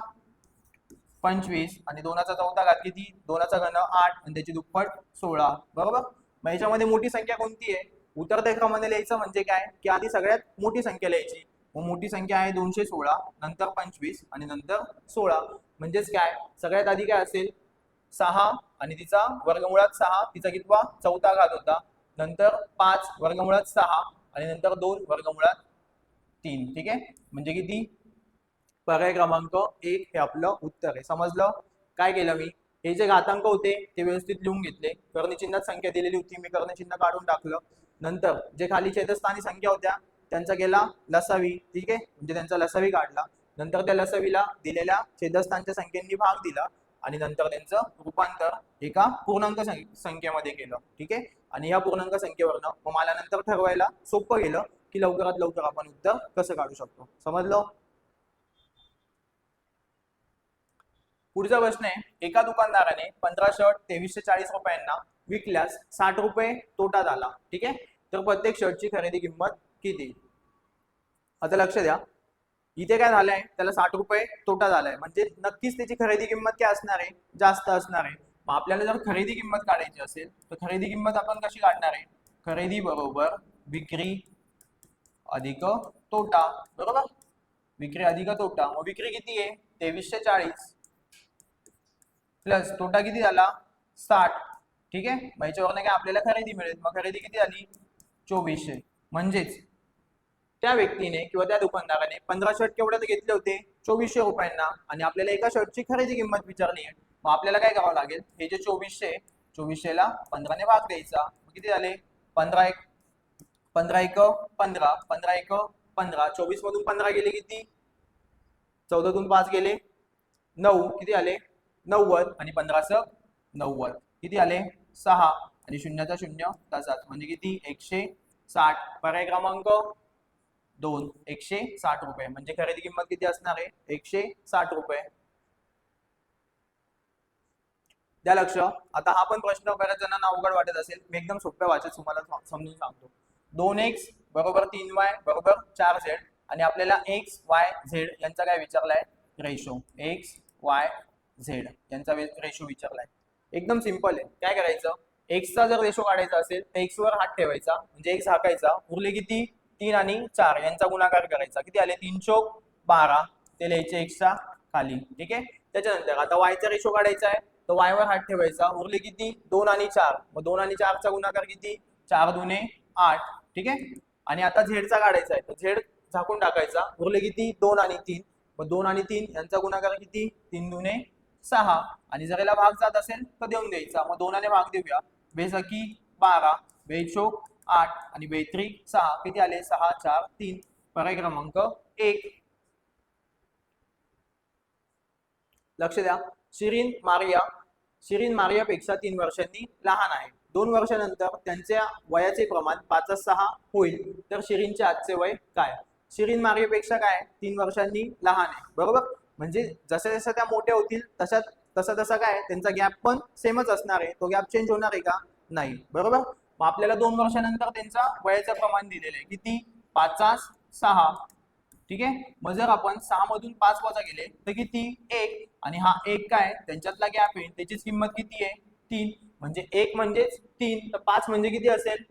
Speaker 1: 25 आणि 2चा चौथा घात किती 2चा घन 8 आणि त्याची दुप्पट 16, बरोबर. मग याच्यामध्ये मोठी संख्या कोणती आहे उतरत्या क्रमाने लिहायचं म्हणजे काय की आधी सगळ्यात मोठी संख्या लिहायची. मग मोठी संख्या आहे 216, नंतर 25 आणि नंतर 16. म्हणजेच काय सगळ्यात आधी काय असेल 6 आणि तिचा वर्गमुळात 6 तिचा कितवा चौथा घात होता, नंतर 5 वर्गमुळात 6 आणि नंतर 2 वर्गमुळात 3, ठीक आहे. म्हणजे किती पर्याय क्रमांक 1 हे आपलं उत्तर आहे. समजलं. काय केलं मी हे जे घातांक होते ते व्यवस्थित लिहून घेतले. कर्णचिन्हात संख्या दिलेली होती मी कर्णचिन्ह काढून टाकलं. नंतर जे खाली छेदस्थानी संख्या होत्या त्यांचा केला लसावी, ठीक आहे, म्हणजे त्यांचा लसावी काढला. नंतर त्या लसावीला दिलेल्या छेदस्थानच्या संख्येनी भाग दिला आणि नंतर त्यांचं रूपांतर एका पूर्णांक संख्येमध्ये केलं, ठीक आहे. आणि या पूर्णांक संख्येवरनं मग मला नंतर ठरवायला सोपं गेलं की लवकरात लवकर आपण उत्तर कसं काढू शकतो. समजलं. पुढचा प्रश्न आहे एका दुकानदाराने 15 शर्ट 2340 रुपयांना विकल्यास 60 रुपये तोटा झाला, ठीक आहे. तर प्रत्येक शर्टची खरेदी किंमत किती. आता लक्ष द्या इथे काय झालंय त्याला 60 रुपये तोटा झालाय म्हणजे नक्कीच त्याची खरेदी किंमत काय असणार आहे जास्त असणार आहे. मग आपल्याला जर खरेदी किंमत काढायची असेल तर खरेदी किंमत आपण कशी काढणार आहे खरेदी बरोबर विक्री अधिक तोटा, बरोबर. विक्री अधिक तोटा, मग विक्री किती आहे 2340 प्लस तोटा किती झाला 60. ठीक आहे, मग याच्यावरनं काय आपल्याला खरेदी मिळेल, मग खरेदी किती झाली 2400. म्हणजेच त्या व्यक्तीने किंवा त्या दुकानदाराने 15 शर्ट केवढ्यात घेतले होते 2400 रुपयांना, आणि आपल्याला एका शर्टची खरेदी किंमत विचारली आहे. मग आपल्याला काय करावं लागेल, हे जे 2400 ला 15 ने भाग द्यायचा, मग किती झाले 15 एक 15 एक 15 15 एक 15, 24 मधून 15 गेले किती 14तून 5 गेले 9, किती आले 90, आणि 15 90 किती आले 6, आणि शून्याचा शून्य तसाच, म्हणजे किती 160. पर्याय क्रमांक 2 160 रुपये, म्हणजे खरेदी किंमत किती असणार आहे 160 रुपये. द्या लक्ष. आता हा पण प्रश्न बऱ्याच जणांना अवघड वाटत असेल, मी एकदम सोप्या भाषेत तुम्हाला समजून सांगतो. 2x बरोबर 3y बरोबर 4z, आणि आपल्याला x y z यांचा काय विचारलाय रेशो, x y z यांचा रेशो विचारलाय. एकदम सिंपल आहे. काय करायचं, x चा जर रेशो काढायचा असेल तर x वर हात ठेवायचा, म्हणजे x हाकायचा, उरले किती 3 आणि 4 यांचा गुणाकार करायचा, किती आले 3 चौक 12, ते लिहायचे x च्या खाली. ठीक आहे, त्याच्यानंतर आता y चा रेशो काढायचा आहे, तर y वर हात ठेवायचा, उरले किती 2 आणि 4, मग 2 आणि 4 चा गुणाकार किती 4 दुने 8. ठीक आहे, आणि आता z चा काढायचा आहे, तर z झाकून टाकायचा, उरले किती 2 आणि 3, मग 2 आणि 3 यांचा गुणाकार किती 3 दुने 6, आणि जर याला भाग जात असेल तर देऊन द्यायचा, मग 2 ने भाग देऊया, बेसकी 12 बेचोक 8 आणि बेत्रिक 6, किती आले 6 4 3. पर्याय क्रमांक 1. लक्ष द्या. शिरीन मारियापेक्षा 3 वर्षांनी लहान आहे. 2 वर्षानंतर त्यांच्या वयाचे प्रमाण 5/6 होईल, तर शिरीनचे आजचे वय काय. शिरीन मारियापेक्षा काय 3 वर्षांनी लहान आहे, बरोबर. म्हणजे जसं जसं त्या मोठ्या होतील तसं काय त्यांचा गॅप पण सेमच असणार आहे, तो गॅप चेंज होणार आहे का नाही, बरोबर. मग आपल्याला 2 वर्षानंतर त्यांचा वयाचं प्रमाण दिलेलं आहे, किती 5/6. ठीक आहे, मग जर आपण 6 मधून 5 वजा केले तर किती 1, आणि हा 1 काय त्यांच्यातला गॅप आहे, त्याचीच किंमत किती आहे 3, म्हणजे 1 म्हणजेच 3, तर 5 म्हणजे किती असेल,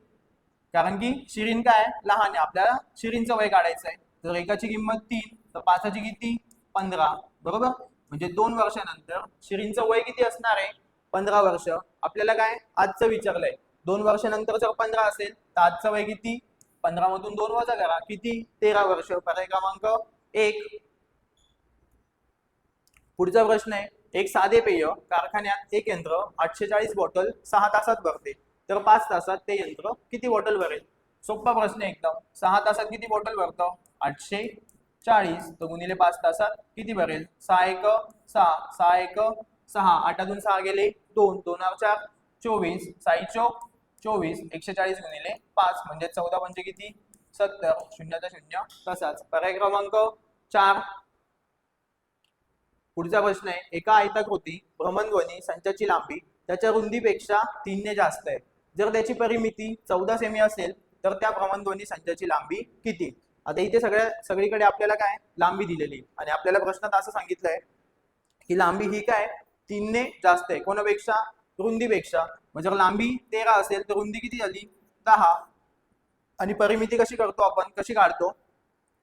Speaker 1: कारण की शिरीन काय लहान आहे, आपल्याला शिरीनचं वय काढायचं आहे, तर एकाची किंमत 3 तर 5ची किती 15, बरोबर. म्हणजे 2 वर्षानंतर शिरीनचं वय किती असणार आहे 15 वर्ष. आपल्याला काय आजचं विचारलंय, 2 वर्षानंतर जर 15 असेल तर आजचं वय किती 15 मधून 2 वजा करा, किती 13 वर्ष. पर्याय क्रमांक 1. पुढचा प्रश्न आहे, एक साधे पेय कारखान्यात एक यंत्र 840 बॉटल 6 तासात भरते, तर 5 तासात ते यंत्र किती बॉटल भरेल. सोपा प्रश्न आहे एकदम. 6 तासात किती बॉटल भरतं 840, तर गुणिले 5 तासात किती भरेल 6 1 6 6 1 6, 8तून 6 गेले 2, 2 4 24, 6 चौक 24, 140 गुणिले 5 म्हणजे 14 म्हणजे किती 70, शून्याचा शून्य तसाच. पर्याय क्रमांक 4. पुढचा प्रश्न आहे, एका आयताकृती भ्रमणध्वनी संचाची लांबी त्याच्या रुंदीपेक्षा 3 ने जास्त आहे. जर त्याची परिमिती 14 सेमी असेल तर त्या भ्रमणध्वनी संचाची लांबी किती. आता इथे सगळीकडे आपल्याला काय लांबी दिलेली, आणि आपल्याला प्रश्नात असं सांगितलंय की लांबी ही काय 3 ने जास्त आहे, कोणापेक्षा रुंदीपेक्षा. मग जर लांबी 13 असेल तर रुंदी किती झाली 10, आणि परिमिती कशी करतो आपण, कशी काढतो,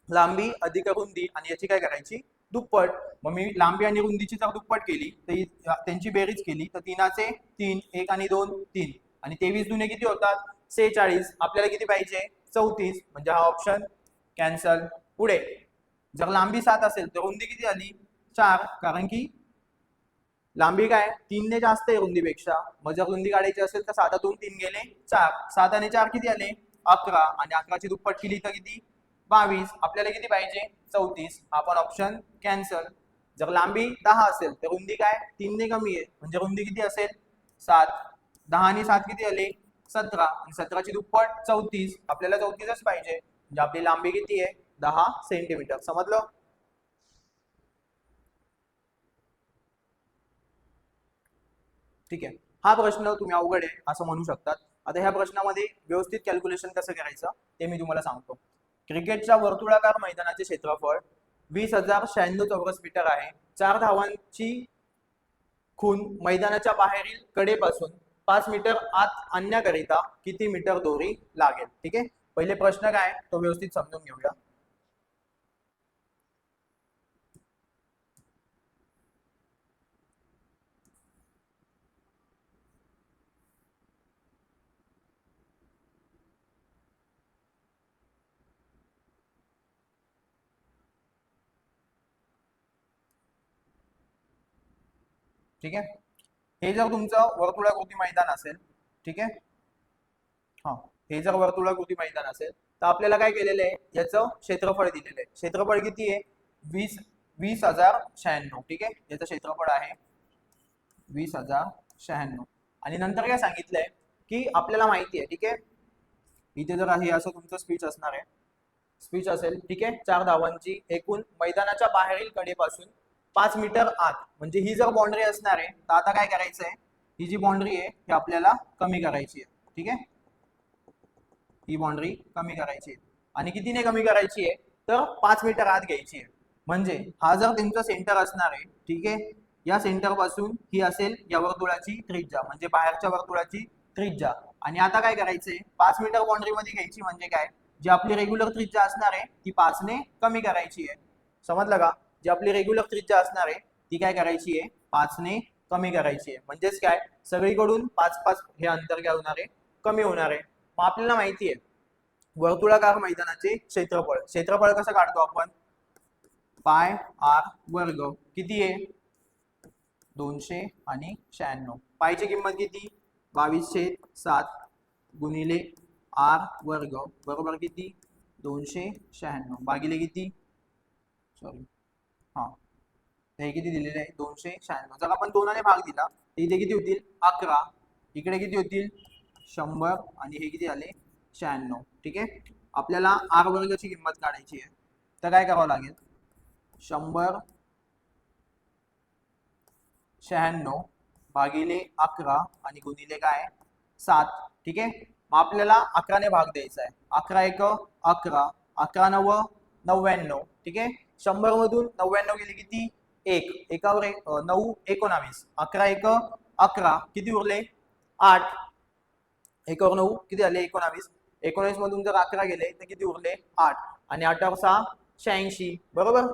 Speaker 1: लांबी अधिक रुंदी आणि याची काय करायची दुप्पट. मग मी लांबी आणि रुंदीची जर दुप्पट केली तर त्यांची बेरीज केली तर 3चे 3, 1 आणि 2 3, आणि 23 दुने किती होतात 46. आपल्याला किती पाहिजे 34, म्हणजे हा ऑप्शन कॅन्सल. पुढे जर लांबी 7 असेल तर रुंदी किती आली 4, कारण की लांबी काय 3 ने जास्त आहे रुंदीपेक्षा. मग जर रुंदी काढायची असेल तर 7तून 3 गेले 4, 7 आणि 4 किती आले 11, आणि 11ची दुप्पट केली तर किती 22. आपल्याला किती पाहिजे 34, हा पण ऑप्शन कॅन्सल. जर लांबी 10 असेल तर रुंदी काय 3 ने कमी आहे, म्हणजे रुंदी किती असेल 7, 10 आणि 7 किती आले 17, आणि 17ची दुप्पट 34, आपल्याला 34च पाहिजे, म्हणजे आपली लांबी किती आहे 10 सेंटीमीटर. समजलं. ठीक आहे, हा प्रश्न तुम्ही अवघड आहे असं म्हणू शकतात. आता ह्या प्रश्नामध्ये व्यवस्थित कॅल्क्युलेशन कसं करायचं ते मी तुम्हाला सांगतो. क्रिकेटच्या वर्तुळाकार मैदानाचे क्षेत्रफळ 20,096 चौरस मीटर आहे. 4 धावांची खून मैदानाच्या बाहेरील कडेपासून 5 मीटर आत आणण्याकरिता किती मीटर दोरी लागेल. ठीक आहे, पहिले प्रश्न काय तो व्यवस्थित समजून घेऊया. ठीक आहे. हे जर तुमचं वर्तुळाकृती मैदान असेल, ठीक आहे, हा, हे जर वर्तुळाकृती मैदान असेल तर आपल्याला काय केलेलं आहे, याचं क्षेत्रफळ दिलेलं आहे. क्षेत्रफळ किती आहे, 20,096. ठीक आहे, याचं क्षेत्रफळ आहे 20,096. आणि नंतर काय सांगितलंय की आपल्याला माहिती आहे, ठीक आहे, इथे जर आहे असं तुमचं स्पीच असणार आहे, स्पीच असेल, ठीक आहे, 4 धावांची एकूण मैदानाच्या बाहेरील कडेपासून 5 मीटर आत, म्हणजे ही जर बाउंड्री असणार आहे तर आता काय करायचं आहे, ही जी बाउंड्री आहे ही आपल्याला कमी करायची आहे. ठीक आहे, ही बाउंड्री कमी करायची आहे. आणि कितीने कमी करायची आहे, तर 5 मीटर आत घ्यायची आहे. म्हणजे हा जर तुमचा सेंटर असणार आहे, ठीक आहे, या सेंटर पासून ही असेल या वर्तुळाची त्रिज्या, म्हणजे बाहेरच्या वर्तुळाची त्रिज्या. आणि आता काय करायचंय, 5 मीटर बाउंड्री मध्ये घ्यायची, म्हणजे काय, जी आपली रेग्युलर त्रिज्या असणार आहे ती 5 ने कमी करायची आहे. समजलं का, जी आपली रेग्युलर त्रिज्या असणार आहे ती काय करायची आहे, 5 ने कमी करायची आहे. म्हणजेच काय, सगळीकडून 5-5 हे अंतर काय होणार आहे, कमी होणार आहे. मग आपल्याला माहिती आहे वर्तुळाकार मैदानाचे क्षेत्रफळ, क्षेत्रफळ कसं काढतो आपण, पाय आर वर्ग, किती आहे 200 आणि 96. पायची किंमत किती, 22/7 गुणिले आर वर्ग बरोबर किती 296 भागिले किती, सॉरी, हा, हे किती दिलेले आहे 296. जर आपण 2 ने भाग दिला तर इथे किती होतील 11, इकडे किती होतील 100 आणि हे किती आले 96. ठीक आहे, आपल्याला आर वर्गची किंमत काढायची आहे तर काय करावं लागेल, 100/96 भागिले 11 आणि गुणिले काय 7. ठीक आहे, मग आपल्याला 11 ने भाग द्यायचा आहे. 11 एक 11, 11 9 99. ठीक आहे, 100 मधून 99 गेले किती 1, एकावर 9 19, 11 एक 11, किती उरले 8, एकावर 9 किती आले 19, 19 मधून जर 11 गेले तर किती उरले 8, आणि 8 वर 6 86 बरोबर.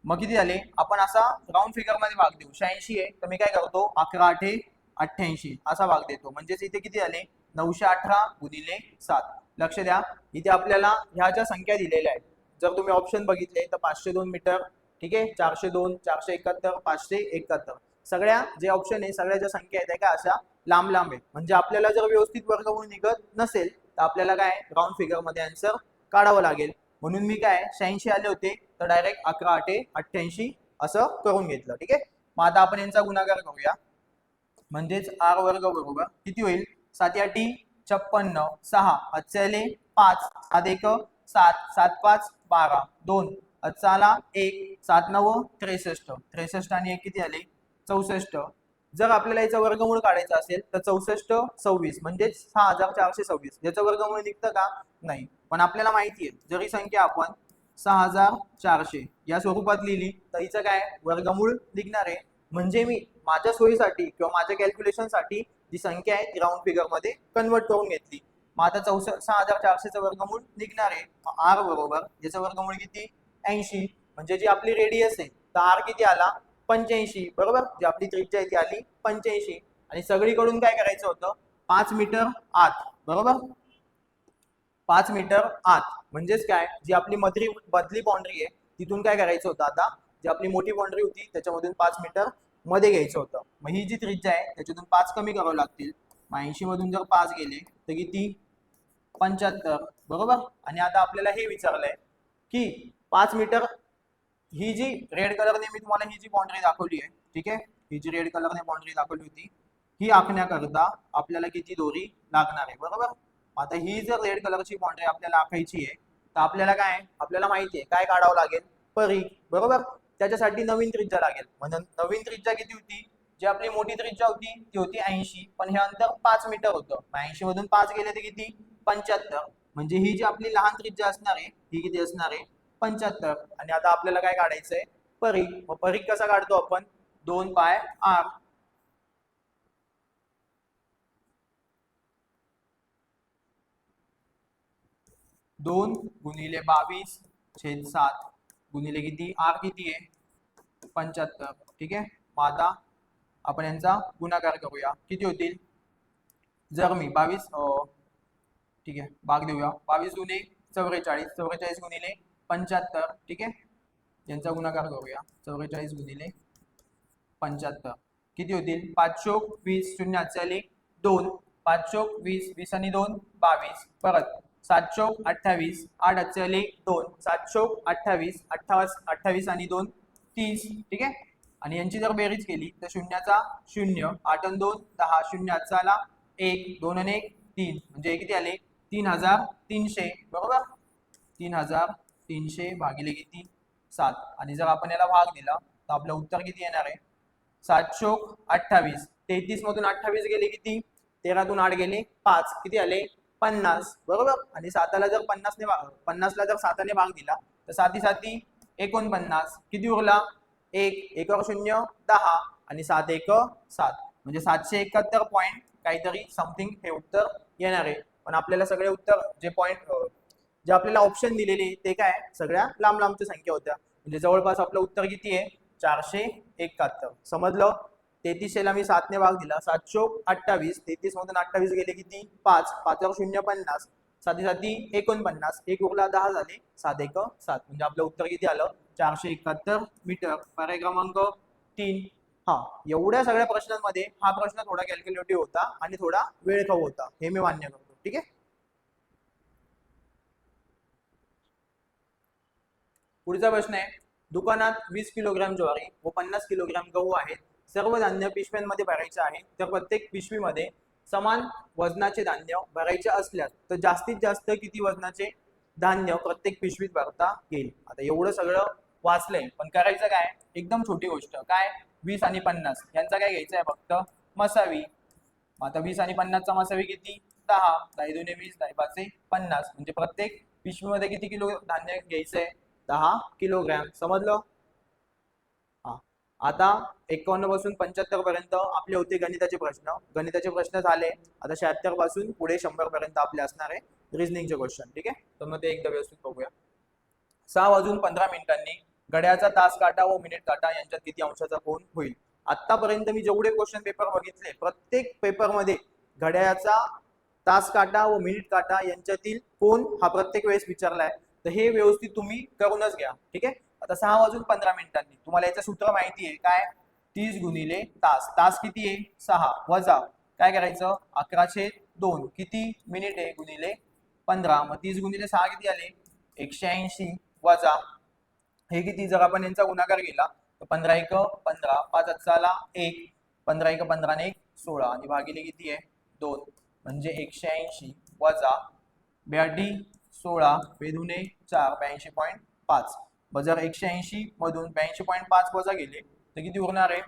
Speaker 1: मग किती झाले, आपण असा राऊंड फिगर मध्ये भाग देऊ, 86 आहे तर मी काय करतो 11 8 88 असा भाग देतो. म्हणजेच इथे किती झाले 918 गुणिले 7. लक्ष द्या, इथे आपल्याला ह्या ज्या संख्या दिलेल्या आहेत, जर तुम्ही ऑप्शन बघितले तर 502 मीटर, ठीक आहे, 402, 471, 571, सगळ्या जे ऑप्शन आहे, सगळ्या ज्या संख्या आहेत त्या अशा लांब लांब आहेत. म्हणजे आपल्याला जर व्यवस्थित वर्गमूळ निघत नसेल तर आपल्याला काय राऊंड फिगर मध्ये आन्सर काढावं लागेल. म्हणून मी काय 86 आले होते तर डायरेक्ट 11 8 88 असं करून घेतलं. ठीक आहे, मग आता आपण यांचा गुणाकार करूया. म्हणजेच आर वर्ग बरोबर किती होईल, 7 8 56, 6 अचले 5, 7 1 7, 7 5 12, 2 अचाला 1, 7 9 63, 63 आणि 1 किती आले 64. जर आपल्याला याचं वर्गमूळ काढायचं असेल तर 64 26 म्हणजे 6426. याचं वर्गमूळ निघतं का, नाही. पण आपल्याला माहिती आहे जर ही संख्या आपण 6400 या स्वरूपात लिहिली तर हिचं काय वर्गमूळ निघणार आहे. म्हणजे मी माझ्या सोयीसाठी किंवा माझ्या कॅल्क्युलेशन साठी जी संख्या आहे ती राऊंड फिगर मध्ये कन्वर्ट करून घेतली. मग आता 6400चं वर्गमूळ निघणार आहे. आर बरोबर याचं वर्गमूळ किती 80, म्हणजे जी आपली रेडियस आहे तर आर किती आला 85 बरोबर, जी आपली त्रिज्या आहे ती आली 85. आणि सगळीकडून काय करायचं होतं 5 मीटर आत बरोबर, 5 मीटर आत. म्हणजेच काय, जी आपली मधली बाउंड्री आहे तिथून काय करायचं होतं, आता जी आपली मोठी बाउंड्री होती त्याच्यामधून 5 मीटर मध्ये घ्यायचं होतं. मग ही जी त्रिज्या आहे त्याच्यातून 5 कमी करावं लागतील. 80 मधून जर 5 गेले तर किती 75 बरोबर. आणि आता आपल्याला हे विचारलंय की 5 मीटर, ही जी रेड कलरने मी तुम्हाला ही जी बाउंड्री दाखवली आहे, ठीक आहे, ही जी रेड कलरने बाउंड्री दाखवली होती ही आखण्याकरता आपल्याला किती दोरी लागणार आहे बरोबर. आता ही जर रेड कलरची बाउंड्री आपल्याला आखायची आहे तर आपल्याला काय, आपल्याला माहिती आहे काय काढावं लागेल परिघ बरोबर. त्याच्यासाठी नवीन त्रिज्या लागेल. म्हणजे नवीन त्रिज्या किती होती, जी आपली मोठी त्रिज्या होती ती होती 80, पण हे अंतर 5 मीटर होतं. 80 मधून 5 गेले तर किती 75, म्हणजे ही जी आपली लहान त्रिज्या असणार आहे ही किती असणार आहे 75. आणि आता आपल्याला काय काढायचंय परिघ. मग परिघ कसा काढतो आपण 2 पाय आर, 2 गुणिले 22/7 गुणिले किती आर किती आहे 75. ठीक आहे, मग आता आपण यांचा गुणाकार करूया. किती होतील, जर मी 22 ठीक आहे भाग देऊया, 22 गुणे 44, 44 गुणिले 75. ठीक आहे, यांचा गुणाकार करूया 44 गुणिले 75. किती होतील? 5 चोक 20, 0 हातचे आले 2, 5 चोक 20, 20 आणि 2 22, परत 7 चोक 28, 8 हातचे आले 2, 7 चोक 28, 28 आणि 2 30, ठीक आहे. आणि यांची जर बेरीज केली तर शून्याचा 0, 8 आणि 2 10, 0 हातचा आला 1, 2 आणि 1 3, म्हणजे किती आले? 3300, बरोबर. 3300 भागिले किती? 7. आणि जर आपण याला भाग दिला तर आपलं उत्तर किती येणार आहे? 7 चोक 28, 33 मधून 28 गेले किती? 13 तून 8 गेले 5, किती आले? 50, बरोबर. आणि 7ला जर 50ला जर 7ने भाग दिला तर 7 7 49, किती उरला? 1, 1 0 10 आणि 7 1 7, म्हणजे 771 पॉईंट काहीतरी समथिंग हे उत्तर येणार आहे. पण आपल्याला सगळे उत्तर जे पॉईंट जे आपल्याला ऑप्शन दिलेले ते काय सगळ्या लांब लांबच्या संख्या होत्या, म्हणजे जवळपास आपलं उत्तर किती आहे? 471. समजलं? 3300 ला मी 7ने भाग दिला, 7 चोक 28, 33 मधून 28 गेले किती? 5, 5 0 50, 7 7 49, 1 उरला 10 झाले, 7 1 7, म्हणजे आपलं उत्तर किती आलं? 471 मीटर. पर्याय क्रमांक 3. हा, एवढ्या सगळ्या प्रश्नांमध्ये हा प्रश्न थोडा कॅल्क्युलेटिव्ह होता आणि थोडा वेळखाऊ होता, हे मी मान्य करतो, ठीक आहे. पुढचा प्रश्न आहे, दुकानात 20 किलोग्राम ज्वारी व 50 किलोग्राम गहू आहेत. सर्व धान्य पिशव्यांमध्ये भरायचे आहे, तर प्रत्येक पिशवीमध्ये समान वजनाचे धान्य भरायचे असल्यास तर जास्तीत जास्त किती वजनाचे धान्य प्रत्येक पिशवीत भरता येईल? आता एवढं सगळं वाचलंय, पण करायचं काय? एकदम छोटी गोष्ट. काय? 20 आणि 50 यांचा काय घ्यायचा आहे? फक्त मसावी. आता 20 आणि 50चा मसावी किती? 10, 10 दुने 20, 10 पाचे 50, म्हणजे प्रत्येक पिशवीमध्ये किती किलो धान्य घ्यायचंय? 10 किलोग्रॅम. समजलं? हा, आता 51 पासून 75 पर्यंत आपले होते गणिताचे प्रश्न. गणिताचे प्रश्न झाले. आता 76 पासून पुढे 100 पर्यंत आपले असणार आहे रिझनिंगचे क्वेश्चन, ठीक आहे. तर मग ते एकदा व्यवस्थित बघूया. 6 वाजून 15 मिनिटांनी घड्याळाचा तास काटा व मिनिट काटा यांच्यात किती अंशाचा कोन होईल? आतापर्यंत मी जेवढे क्वेश्चन पेपर बघितले प्रत्येक पेपरमध्ये घड्याळाचा तास काटा व मिनिट काटा यांच्यातील कोन हा प्रत्येक वेळेस विचारलाय, तर हे व्यवस्थित तुम्ही करूनच घ्या, ठीक आहे. आता 6 वाजून 15 मिनिटांनी तुम्हाला याचं सूत्र माहिती आहे काय? 30 गुणिले तास. तास किती आहे? 6, वजा काय करायचं? 11/2 किती मिनिट आहे? गुणिले 15, मग 30 गुणिले 6 किती आले? 180, वजा हे किती? जर आपण यांचा गुणाकार केला तर 15 1 15, 5 हातचा 1, 15 1 15 आणि 1 16, आणि भागिले किती आहे? 2, म्हणजे 180 वजा 82 16 बेदुने 4, 82.5. मग जर 180 मधून 82.5 वजा गेले तर किती उरणार आहे?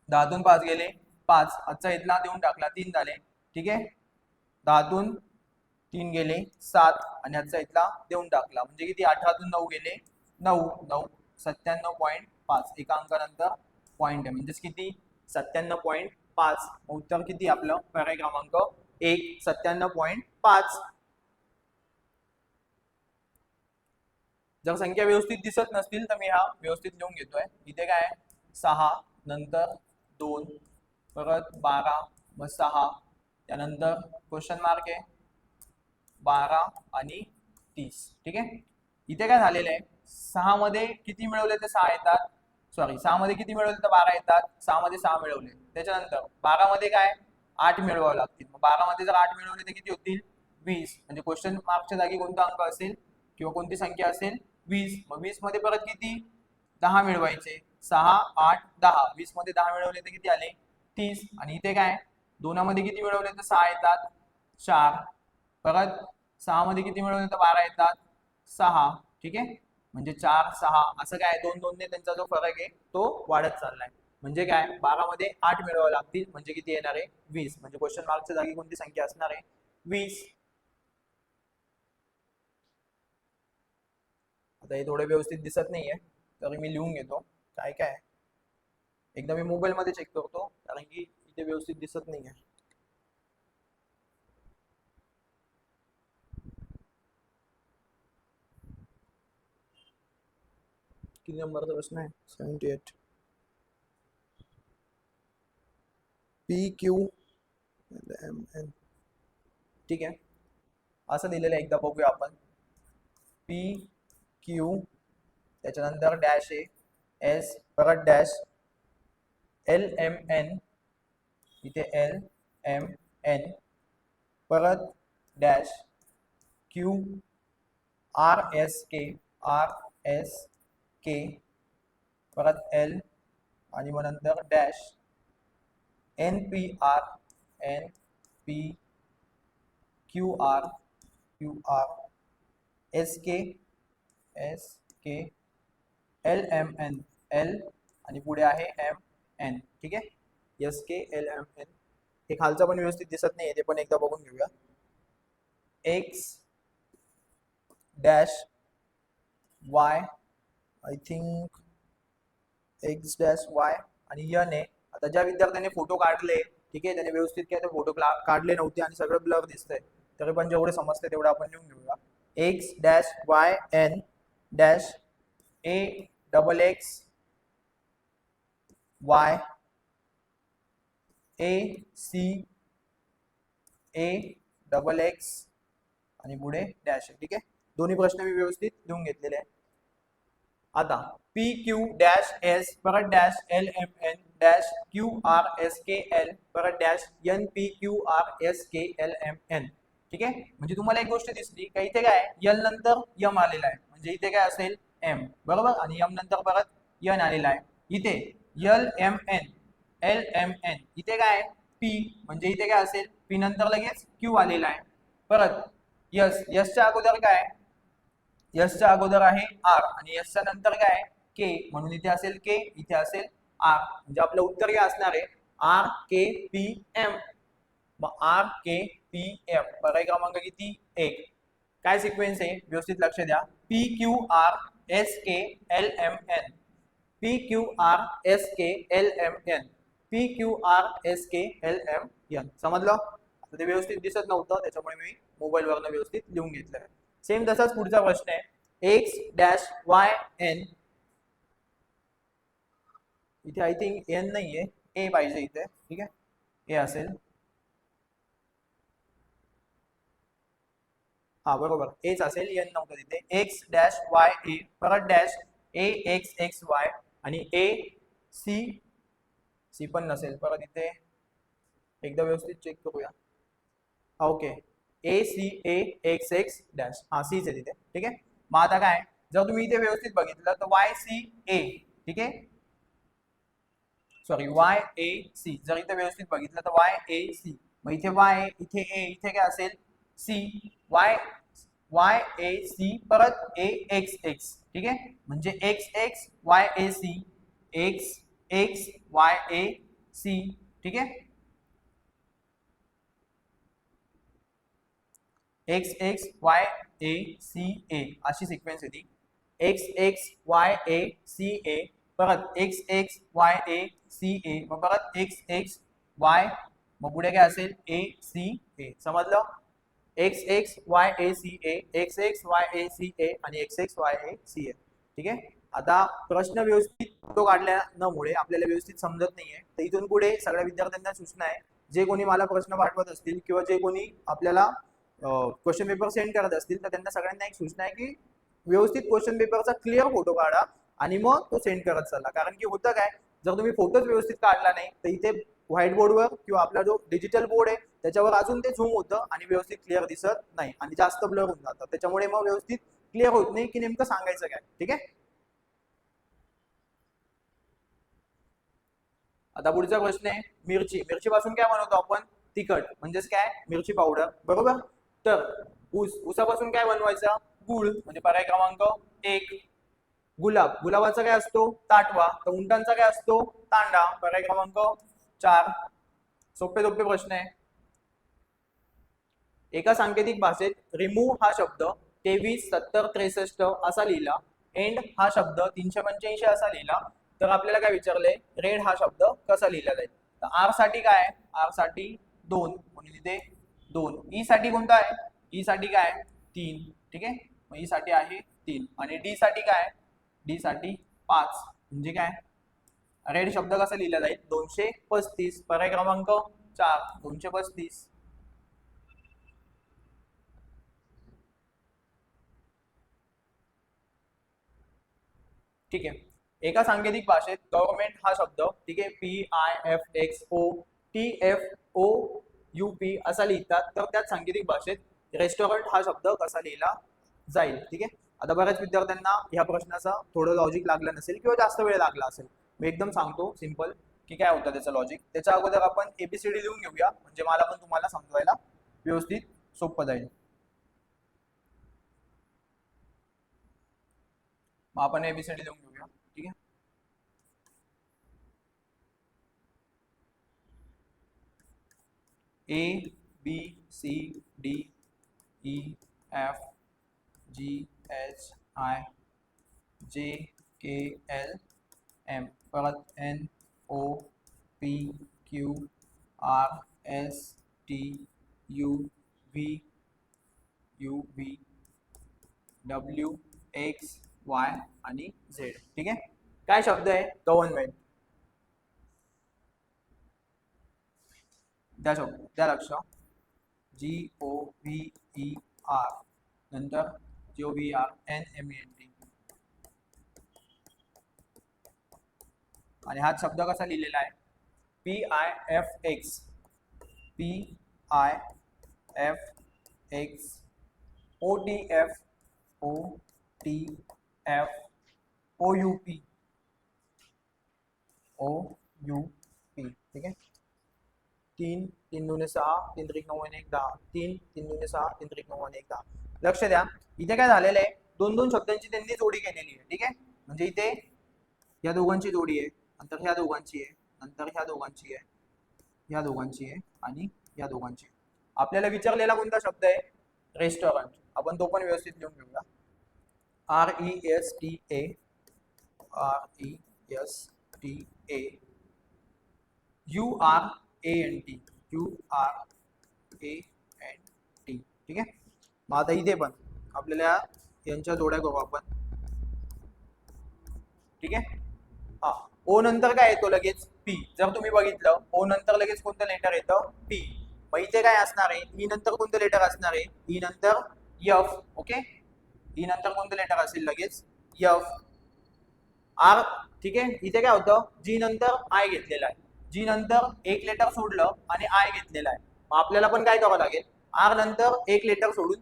Speaker 1: 10 तून 5 गेले 5, आजचा इथला देऊन टाकला 3 झाले, ठीक आहे. 10 तून 3 गेले 7, आणि आजचा इथला देऊन टाकला, म्हणजे किती? 18 तून 9 गेले 9, 9 97.5, एका अंकानंतर पॉईंट आहे, म्हणजेच किती? 97.5. उत्तर किती आपलं? पर्याय क्रमांक 1, 97.5. जर संख्या व्यवस्थित दिसत नसतील तर मी हा व्यवस्थित लिहून घेतोय. इथे काय आहे? 6, नंतर 2, परत 12, मग 6, त्यानंतर क्वेश्चन मार्क आहे 12 आणि 30, ठीक आहे. इथे काय झालेलं आहे? 6 मध्ये किती मिळवले तर 6 येतात, सॉरी 6 मध्ये किती मिळवले तर 12 येतात, 6 मध्ये 6 मिळवले. त्याच्यानंतर 12 मध्ये काय? 8 मिळवावे लागतील. मग 12 मध्ये जर 8 मिळवले तर किती होतील? 20, म्हणजे क्वेश्चन मार्कच्या जागी कोणता अंक असेल किंवा कोणती संख्या असेल? 20. मग 20 मध्ये परत किती? 10 मिळवायचे. 6 8 10, 20 मध्ये 10 मिळवले तर किती आले? 30. आणि इथे काय? 2 मध्ये किती मिळवले तर 6 येतात, 4, परत 6 मध्ये किती मिळवले तर 12 येतात, 6, ठीक आहे. म्हणजे 4 6 असं काय 2 2 ने त्यांचा जो फरक आहे तो वाढत चाललाय. म्हणजे काय? 12 मध्ये 8 मिळवावे लागतील, म्हणजे किती येणार आहे? 20. म्हणजे क्वेश्चन मार्कच्या जागी कोणती संख्या असणार आहे? 20. आता हे थोडं व्यवस्थित दिसत नाहीये, तर मी लिहून घेतो काय काय. एकदा मी मोबाईल मध्ये चेक करतो, कारण की इथे व्यवस्थित दिसत नाहीये. किती नंबरचा प्रश्न आहे? 78. PQMN, ठीक आहे. असं दिलेलं आहे, एकदा बघूया आपण. PQ, त्याच्यानंतर डॅश आहे, S, परत डॅश, LMN, इथे LMN, परत डॅश QRSK, RSK, परत L आणि मग नंतर dash NPR, NPQR, QR, SK, LMN, L आणि पुढे आहे MN. ठीक आहे, SK LMN. हे खालचं पण व्यवस्थित दिसत नाही, ते पण एकदा बघून घेऊया. X dash Y, I think X dash Y आणि N आहे. आता ज्या विद्यार्थ्यांनी फोटो काढले, ठीक आहे, त्याने व्यवस्थित काय ते फोटो काढले नव्हते आणि सगळं ब्लर दिसतंय, तरी पण जेवढे समजते तेवढं आपण लिहून घेऊया. X dash YN dash AXX Y ACAXX आणि पुढे डॅश. ठीक आहे, दोन्ही प्रश्न मी व्यवस्थित लिहून घेतलेले आहे. आता PQ डॅश S परत डॅश LMN डॅश QRSKL परत डॅश NPQRSKLMN. ठीक आहे, म्हणजे तुम्हाला एक गोष्ट दिसली का इथे काय L नंतर M आलेला आहे, म्हणजे इथे काय असेल M, बरोबर, आणि M नंतर परत N आलेला आहे. इथे LMN LMN, इथे काय P, म्हणजे इथे काय असेल P नंतर लगेच Q आलेला आहे. परत S, च्या अगोदर काय, च्या अगोदर आहे R आणि च्या नंतर काय K, म्हणून इथे असेल K, इथे असेल R, म्हणजे आपलं उत्तर काय असणार आहे RKPM. मग RKPM पर्याय क्रमांक किती 1. काय सिक्वेन्स आहे व्यवस्थित लक्ष द्या. PQRSKLMN, PQRSKLMN, PQRSKLMN. समजलं? आता ते व्यवस्थित दिसत नव्हतं, त्याच्यामुळे मी मोबाईल वरनं व्यवस्थित लिहून घेतलं. सेम तसाच पुढचा प्रश्न आहे. X डॅश YN, इथे आय थिंक N नाहीये, A पाहिजे इथे. ठीक आहे, A असेल, हा बरोबर Aच असेल, N नव्हतं तिथे. X डॅश YA परत डॅश AXXY आणि AC पण नसेल, परत इथे एकदा व्यवस्थित चेक करूया. ओके, ACAXX डॅश, हा Cच आहे तिथे. ठीक आहे, मग आता काय, जर तुम्ही इथे व्यवस्थित बघितलं तर YCA, ठीक आहे, सॉरी YAC, जर इथे व्यवस्थित बघितलं तर YAC, मग इथे Y, इथे A, इथे काय असेल C, YAC परत AXX. ठीक आहे, म्हणजे XX YAC, XX YAC. ठीक आहे, XXYACA अशी सिक्वेन्स आहे ती. XXYACA परत XXYACA, मग परत XXY, मग पुढे काय असेल ACA. समजलं? XXYACA, XXYACA आणि XXYACA. ठीक आहे, आता प्रश्न व्यवस्थित फोटो काढल्यामुळे आपल्याला व्यवस्थित समजत नाहीये, तर इथून पुढे सगळ्या विद्यार्थ्यांना सूचना आहे, जे कोणी मला प्रश्न पाठवत असतील किंवा जे कोणी आपल्याला क्वेश्चन पेपर सेंड करत असतील, तर त्यांना सगळ्यांना एक सूचना आहे की व्यवस्थित क्वेश्चन पेपरचा क्लिअर फोटो काढा आणि मग तो सेंड करत चला. कारण की होतं काय, जर तुम्ही फोटोच व्यवस्थित काढला नाही तर इथे व्हाईट बोर्डवर किंवा आपला जो डिजिटल बोर्ड आहे त्याच्यावर अजून ते झूम होतं आणि व्यवस्थित क्लिअर दिसत नाही आणि जास्त ब्लर होऊन जातं, त्याच्यामुळे मग व्यवस्थित क्लिअर होत नाही की नेमकं सांगायचं काय. ठीक आहे, आता पुढचा प्रश्न आहे मिरची. मिरची पासून काय बनवतो आपण, तिखट, म्हणजेच काय मिरची पावडर, बरोबर. तर ऊसापासून काय बनवायचं, गुळ, म्हणजे पर्याय क्रमांक 1. गुलाब, गुलाबाचा काय असतो ताटवा, तर उंटांचा काय असतो तांडा, पर्याय क्रमांक 4. सोपे सोपे प्रश्न आहे. एका सांकेतिक भाषेत रिमूव्ह हा शब्द 23, 70, 63 असा लिहिला, एंड हा शब्द 385 असा लिहिला, तर आपल्याला काय विचारलंय रेड हा शब्द कसा लिहिला जाईल. तर आर साठी काय, आर साठी 2, म्हणून इथे 2. ई साठी कोणता आहे, ई साठी काय 3. ठीक आहे, मग ई साठी आहे 3 आणि डी साठी काय, डी साठी 5. म्हणजे काय रेड शब्द कसा लिहिला जाईल 235, पर्याय क्रमांक 4 235. ठीक आहे, एका सांकेतिक भाषेत गव्हर्नमेंट हा शब्द, ठीक आहे, PIFXOTFOUP असा लिहितात, तर त्याच सांकेतिक भाषेत रेस्टॉरंट हा शब्द कसा लिहिला जाईल. ठीक आहे. आता बऱ्याच विद्यार्थ्यांना ह्या प्रश्नाचा थोडं लॉजिक लागलं नसेल किंवा जास्त वेळ लागला असेल. मी एकदम सांगतो सिंपल की काय होतं त्याचं लॉजिक. त्याच्या अगोदर आपण ABCD लिहून घेऊया, म्हणजे मला पण तुम्हाला समजवायला व्यवस्थित सोपं जाईल. मग आपण ABCD लिहून घेऊया. ठीक आहे. ABCDEFGHIJKLM परत NOPQRSTUVWXY आणि Z. ठीक आहे. काय शब्द आहे? गव्हर्नमेंट. त्या लक्ष GOVER नंतर GOVERNMENT आणि हा शब्द कसा लिहिलेला आहे? PIFX OTFOUP. ठीक आहे. 3 3 दूने 6 3 त्रिक 9 1 10 3 3 दूने 6 3 त्रिक 9 1 10. लक्ष द्या, इथे काय झालेलं आहे, दोन दोन शब्दांची त्यांनी जोडी केलेली आहे. ठीक आहे. म्हणजे इथे या दोघांची जोडी आहे, नंतर ह्या दोघांची आहे, नंतर ह्या दोघांची आहे, ह्या दोघांची आहे आणि ह्या दोघांची. आपल्याला विचारलेला कोणता शब्द आहे? रेस्टॉरंट. आपण तो पण व्यवस्थित लिहून घेऊया. RESTAURANT ठीक आहे. मग आता इथे पण आपल्याला यांच्या जोड्या करू आपण. ठीक आहे. हा, ओ नंतर काय येतो लगेच? पी. जर तुम्ही बघितलं ओ नंतर लगेच कोणतं लेटर येतं? पी. मग इथे काय असणार आहे? ई नंतर कोणतं लेटर असणार आहे? ई नंतर एफ. ओके. ई नंतर कोणतं लेटर असेल? लगेच एफ. आर. ठीक आहे. इथे काय होतं? जी नंतर आय घेतलेला आहे. जी नंतर एक लेटर सोडलं आणि आय घेतलेला आहे. मग आपल्याला पण काय करावं लागेल? आर नंतर एक लेटर सोडून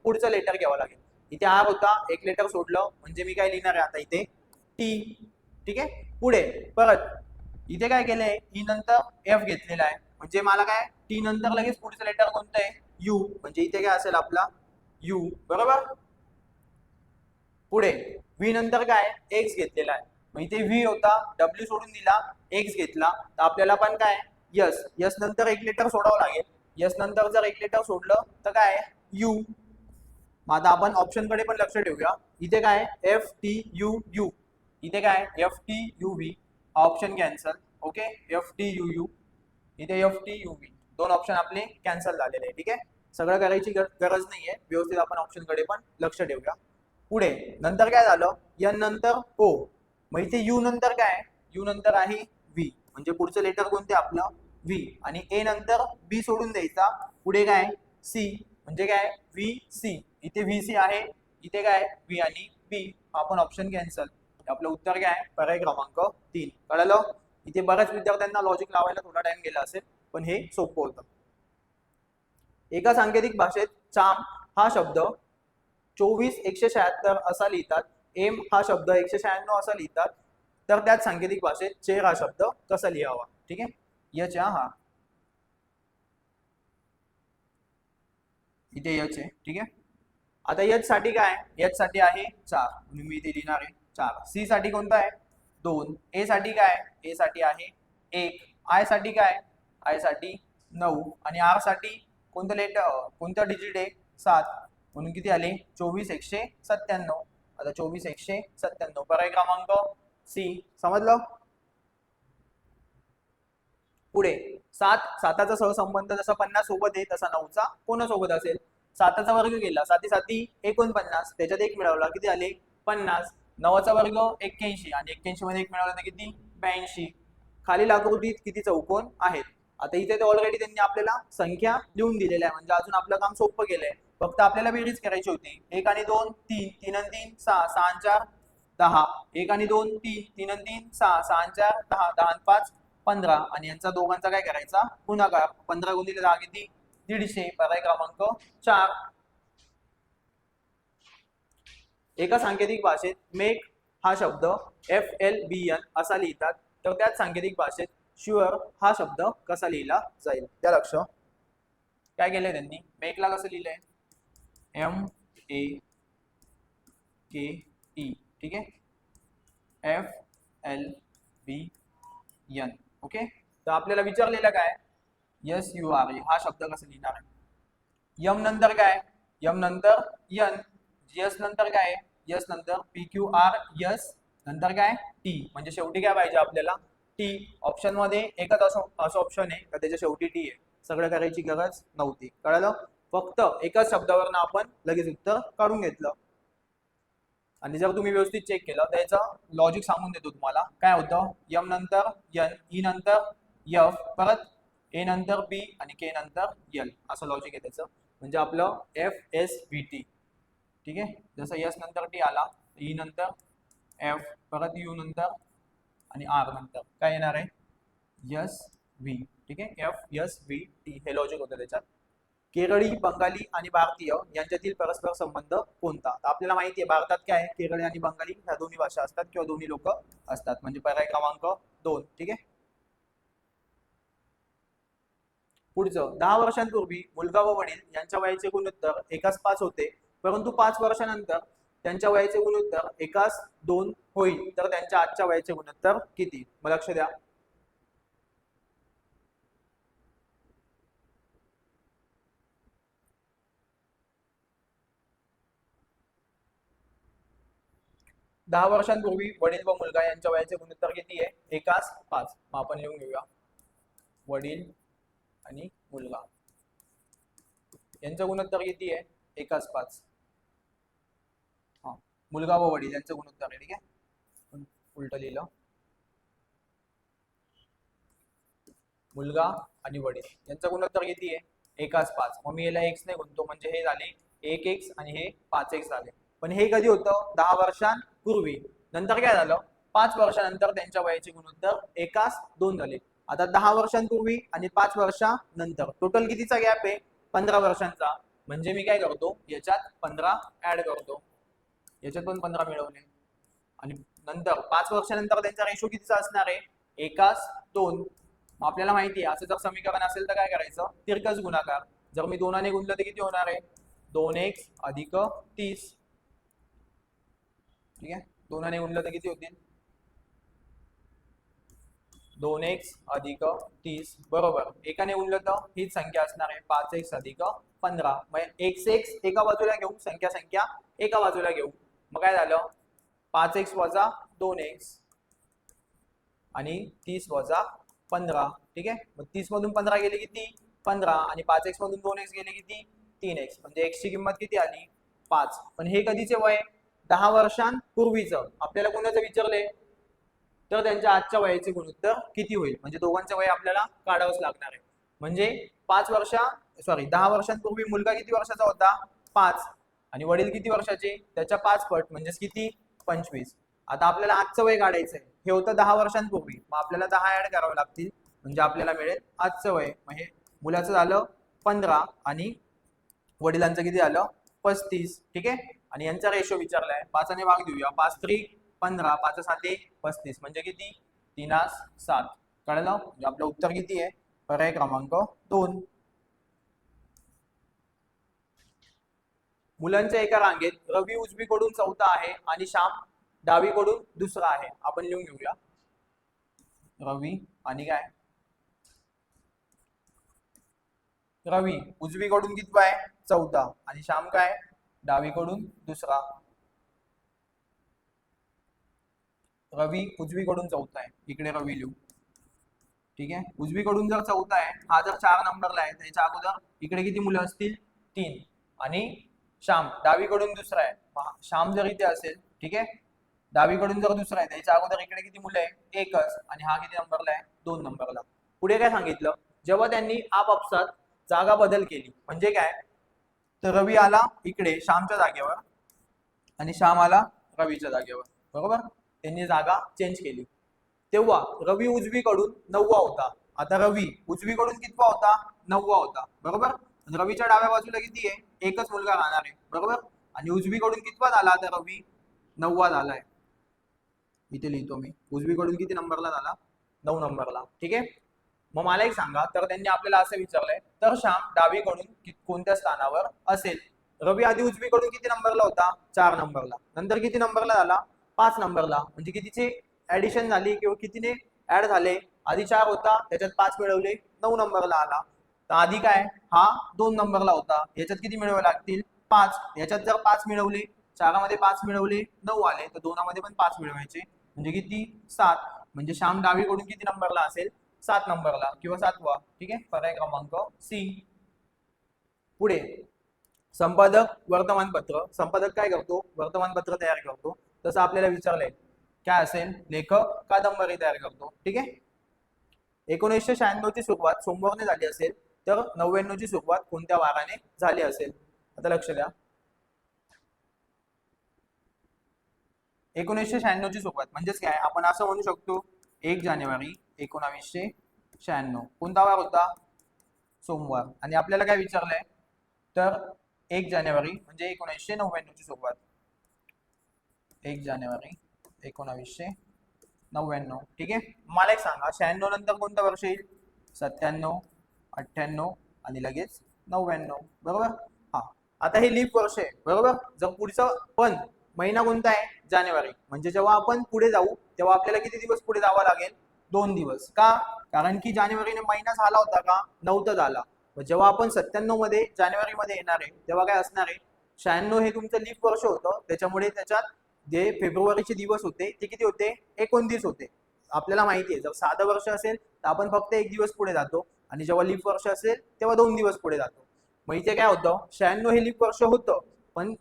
Speaker 1: पुढचं लेटर घ्यावं लागेल. इथे आर होता, एक लेटर सोडलं म्हणजे मी काय लिहिणार आहे आता इथे? टी. ठीक आहे. पुढे परत इथे काय केलंय? ई नंतर एफ घेतलेला आहे, म्हणजे मला काय टी नंतर लगेच पुढचं लेटर कोणतं आहे? यू. म्हणजे इथे काय असेल आपला? यू. बरोबर. पुढे व्ही नंतर काय? एक्स घेतलेला आहे, मग इथे व्ही होता, डब्ल्यू सोडून दिला, एक्स घेतला, तर आपल्याला पण काय? यस. यस नंतर एक लेटर सोडावं लागेल. यस नंतर जर एक लेटर सोडलं तर काय? यू. मग आता आपण ऑप्शन कडे पण लक्ष ठेवूया. इथे काय? FTUU. इथे काय? FTUV. Option cancel. Okay. FTUU. इथे FTUV. दोन ऑप्शन आपले कॅन्सल झालेले आहे. ठीक आहे. सगळं करायची गरज नाहीये, व्यवस्थित आपण ऑप्शन कडे पण लक्ष ठेवूया. पुढे नंतर काय झालं? एन नंतर ओ. मग इथे यू नंतर काय? यू नंतर आहे व्ही, म्हणजे पुढचं लेटर कोणते आपलं? व्ही. आणि ए नंतर बी सोडून द्यायचा, पुढे काय? सी. म्हणजे काय? VC. इथे VC आहे, इथे काय? व्ही आणि बी. आपण ऑप्शन कॅन्सल. आपलं उत्तर काय? पर्याय क्रमांक 3. कळलं? इथे बऱ्याच विद्यार्थ्यांना लॉजिक लावायला थोडा टाइम गेला असेल, पण हे सोपं होतं. एका सांकेतिक भाषेत चाम हा शब्द 24,176 असा लिहितात, एम हा शब्द 196 असा लिहितात, तर त्याच सांकेतिक भाषेत चेर हा शब्द कसा लिहावा? ठीक आहे. यच हा इथे यच आहे. ठीक आहे. आता यच साठी काय? यच साठी आहे 4, म्हणून मी इथे लिहिणार आहे 4. सी साठी कोणता आहे? 2. ए साठी काय? ए साठी आहे 1. आय साठी काय? आय साठी 9. आणि आर साठी कोणतं लेटर, कोणतं डिजिट आहे? 7. म्हणून किती आले? 24,197. आता 24,197 पर्याय क्रमांक सी. समजलं? पुढे 7. 7चा सहसंबंध जसा 50 सोबत आहे तसा 9चा कोणासोबत असेल? 7चा वर्ग केला, 7 7 49, त्याच्यात एक मिळवला, किती आले? 50. 9चा वर्ग 81 आणि 81 मध्ये एक मिळवला तर किती? 82. खालील आकृतीत किती चौकोन आहेत? आता इथे तर ऑलरेडी त्यांनी आपल्याला संख्या लिहून दिलेल्या आहे, म्हणजे अजून आपलं काम सोपं केलंय. फक्त आपल्याला बेरीज करायची होती. 1 आणि 2 3, 3 आणि 3 6, 6 आणि 4 10, 1 आणि 2 3, 3 आणि 3 6, 6 आणि 4 10, 10 आणि 5 15 आणि यांचा दोघांचा काय करायचा गुणाकार. 15 गुणिले 10 किती 150. पर्याय क्रमांक 4. एका सांकेतिक भाषेत मेक हा शब्द FLBN असा लिहितात, तर त्याच सांकेतिक भाषेत शुअर हा शब्द कसा लिहिला जाईल. त्या लक्ष काय केलंय त्यांनी, मेकला कसं लिहिलंय MEAKE, ठीक आहे, FLBN. ओके, तर आपल्याला विचारलेलं काय SURE हा शब्द कसा लिहिणार आहे. यम नंतर काय, यम नंतर यन, यस नंतर काय, यस नंतर PQRS नंतर काय टी, म्हणजे शेवटी काय पाहिजे आपल्याला टी. ऑप्शन मध्ये एकच असं ऑप्शन आहे का त्याच्या शेवटी टी आहे. सगळं करायची गरज नव्हती. कळलं, फक्त एकाच शब्दावरनं आपण लगेच उत्तर काढून घेतलं. आणि जर तुम्ही व्यवस्थित चेक केलं तर याचं लॉजिक सांगून देतो तुम्हाला. काय होतं, यम नंतर यन, ई नंतर यफ, परत ए नंतर बी आणि के नंतर यल, असं लॉजिक आहे त्याचं. म्हणजे आपलं FSVT, ठीक आहे. जसं यस नंतर टी आला, ई नंतर एफ, परत यू नंतर आणि आर नंतर काय येणार आहे SV, ठीक आहे, FSVT. हे लॉजिक होतं त्याच्यात. केरळी, बंगाली आणि भारतीय यांच्यातील परस्पर संबंध कोणता. आपल्याला माहिती आहे भारतात काय केरळी आणि बंगाली ह्या दोन्ही भाषा असतात किंवा दोन्ही लोक असतात, म्हणजे पर्याय क्रमांक 2, ठीक आहे. पुढचं, 10 वर्षांपूर्वी मुलगा व वडील यांच्या वयाचे गुणोत्तर 1:5 होते, परंतु 5 वर्षानंतर त्यांच्या वयाचे गुणोत्तर 1:2 होईल, तर त्यांच्या आजच्या वयाचे गुणोत्तर किती. मग लक्ष द्या. दहा वर्षांपूर्वी वडील व मुलगा यांच्या वयाचे गुणोत्तर किती आहे 1:5. मग आपण लिहून घेऊया वडील आणि मुलगा यांचं गुणोत्तर किती आहे 1:5. हा, मुलगा व वडील यांचं गुणोत्तर आहे, ठीक आहे, उलट लिहिलं. मुलगा आणि वडील यांचं गुणोत्तर किती आहे 1:5. मग मी याला x ने गुणतो, म्हणजे हे झाले 1x आणि हे 5x झाले. पण हे कधी होतं 10 वर्षांपूर्वी. नंतर काय झालं 5 वर्षानंतर त्यांच्या वयाचे गुणोत्तर 1:2 झाले. आता 10 वर्षांपूर्वी आणि 5 वर्षानंतर टोटल कितीचा गॅप आहे 15 वर्षांचा. म्हणजे मी काय करतो याच्यात 15 ऍड करतो, याच्यात पण 15 मिळवले. आणि नंतर 5 वर्षानंतर त्यांचा रेशो कितीचा असणार आहे 1:2. आपल्याला माहिती आहे असं जर समीकरण असेल तर काय करायचं तिरकस गुणाकार. जर मी 2 ने गुणलं तर किती होणार आहे 2x अधिक 30, ठीक आहे. 2 ने गुणलं तर किती होतील 2x अधिक 30 बरोबर. 1 ने गुणलं तर हीच संख्या असणार आहे 5x अधिक 15. मग x एका बाजूला घेऊ, संख्या एका बाजूला घेऊ. मग काय झालं 5x वजा 2x आणि 30 वजा 15, ठीक आहे. मग 30 मधून 15 गेले किती 15 आणि 5x मधून 2x गेले किती 3x, म्हणजे x ची किंमत किती आली 5. पण हे कधीचे वय 10 वर्षांपूर्वीचं. आपल्याला कोणाचं विचारले तर त्यांच्या आजच्या वयाचे गुणोत्तर किती होईल, म्हणजे दोघांचं वय आपल्याला काढावंच लागणार आहे. म्हणजे 10 वर्षांपूर्वी मुलगा किती वर्षाचा होता 5 आणि वडील किती वर्षाचे त्याच्या 5 पट, म्हणजेच किती 25. आता आपल्याला आजचं वय काढायचं आहे, हे होतं 10 वर्षांपूर्वी. मग आपल्याला 10 ऍड करावे लागतील, म्हणजे आपल्याला मिळेल आजचं वय. मग हे मुलाचं झालं 15 आणि वडिलांचं किती झालं 35, ठीक आहे. आणि यांचा रेशो विचारलाय 5 ने भाग देऊया, 5 3 15, 5 7 35, म्हणजे किती 3:7. कळलं, म्हणजे आपलं उत्तर किती आहे पर्याय क्रमांक 2. मुलांच्या एका रांगेत रवी उजवीकडून चौथा आहे आणि श्याम डावीकडून दुसरा आहे. आपण लिहून घेऊया रवी आणि काय रवी उजवीकडून किती आहे चौथा आणि श्याम काय डावीकडून दुसरा. रवी उजवीकडून चौथा आहे, इकडे रवी लिहू, ठीक आहे. उजवीकडून जर चौथा आहे, हा जर 4 नंबरला आहे, त्याच्या अगोदर इकडे किती मुलं असतील 3 आणि श्याम डावीकडून दुसरा आहे. श्याम जर इथे असेल, ठीक आहे, डावीकडून जर दुसरा आहे त्याच्या अगोदर इकडे किती मुलं आहे एकच आणि हा किती नंबरला आहे 2 नंबरला. पुढे काय सांगितलं, जेव्हा त्यांनी आपापसात जागा बदल केली, म्हणजे काय तर रवी आला इकडे श्यामच्या जागेवर आणि श्याम आला रवीच्या जागेवर. बरोबर, त्यांनी जागा चेंज केली. तेव्हा रवी उजवीकडून 9वा होता. आता रवी उजवीकडून कितवा होता? 9वा होता. बरोबर, रवीच्या डाव्या बाजूला किती आहे? एकच मुलगा राहणार आहे. बरोबर, आणि उजवीकडून कितवा झाला आता रवी? 9वा झालाय. इथे लिहितो मी, उजवीकडून किती नंबरला झाला? 9 नंबरला. ठीक आहे. मग मला एक सांगा, तर त्यांनी आपल्याला असं विचारलंय, तर श्याम डावीकडून कोणत्या स्थानावर असेल? रवी आधी उजवीकडून किती नंबरला होता? 4 नंबरला. नंतर किती नंबरला झाला? 5 नंबरला. म्हणजे कितीची ऍडिशन झाली किंवा कितीने ऍड झाले? आधी 4 होता, त्याच्यात 5 मिळवले, 9 नंबरला आला. तर आधी काय, हा 2 नंबरला होता, याच्यात किती मिळवावे लागतील? 5. याच्यात जर 5 मिळवले, 4 मध्ये 5 मिळवले, 9 आले, तर 2 मध्ये पण 5 मिळवायचे, म्हणजे किती? 7. म्हणजे श्याम डावीकडून किती नंबरला असेल? 7 नंबरला किंवा 7वा. ठीक आहे, पर्याय क्रमांक सी. पुढे संपादक वर्तमानपत्र. संपादक काय करतो? वर्तमानपत्र तयार करतो. तसं आपल्याला विचारलंय काय असेल? लेखक कादंबरी तयार करतो. ठीक आहे. 1996 ची सुरुवात सोमवारने झाली असेल, तर 99 ची सुरुवात कोणत्या वाराने झाली असेल? आता लक्ष द्या. 1996 ची सुरुवात म्हणजेच काय, आपण असं म्हणू शकतो 1 जानेवारी 1996. कोणता वार होता? सोमवार. आणि आपल्याला काय विचारलंय, तर 1 जानेवारी म्हणजे 1999 ची सुरुवात. 1 जानेवारी 1999. ठीक आहे. मला एक सांगा, 96 नंतर कोणतं वर्ष येईल? 97, 98 आणि लगेच 99. बरोबर. हा, आता हे लीप वर्ष आहे. बरोबर. जर पुढचं पण महिना कोणता आहे? जानेवारी. म्हणजे जेव्हा आपण पुढे जाऊ तेव्हा आपल्याला किती दिवस पुढे जावं लागेल? 2 दिवस. का? कारण की जानेवारीने महिना झाला होता का? नव्हता झाला. जेव्हा आपण 97 मध्ये जानेवारी मध्ये येणार आहे तेव्हा काय असणार आहे? 96 हे तुमचं लीप वर्ष होतं, त्याच्यामुळे त्याच्यात जे फेब्रुवारीचे दिवस होते ते किती होते? 29 होते. आपल्याला माहिती आहे, जर साधं वर्ष असेल तर आपण फक्त 1 दिवस पुढे जातो, आणि जेव्हा लीप वर्ष असेल तेव्हा 2 दिवस पुढे जातो. मग इथे काय होतं? 96 हे लीप वर्ष होतं, पण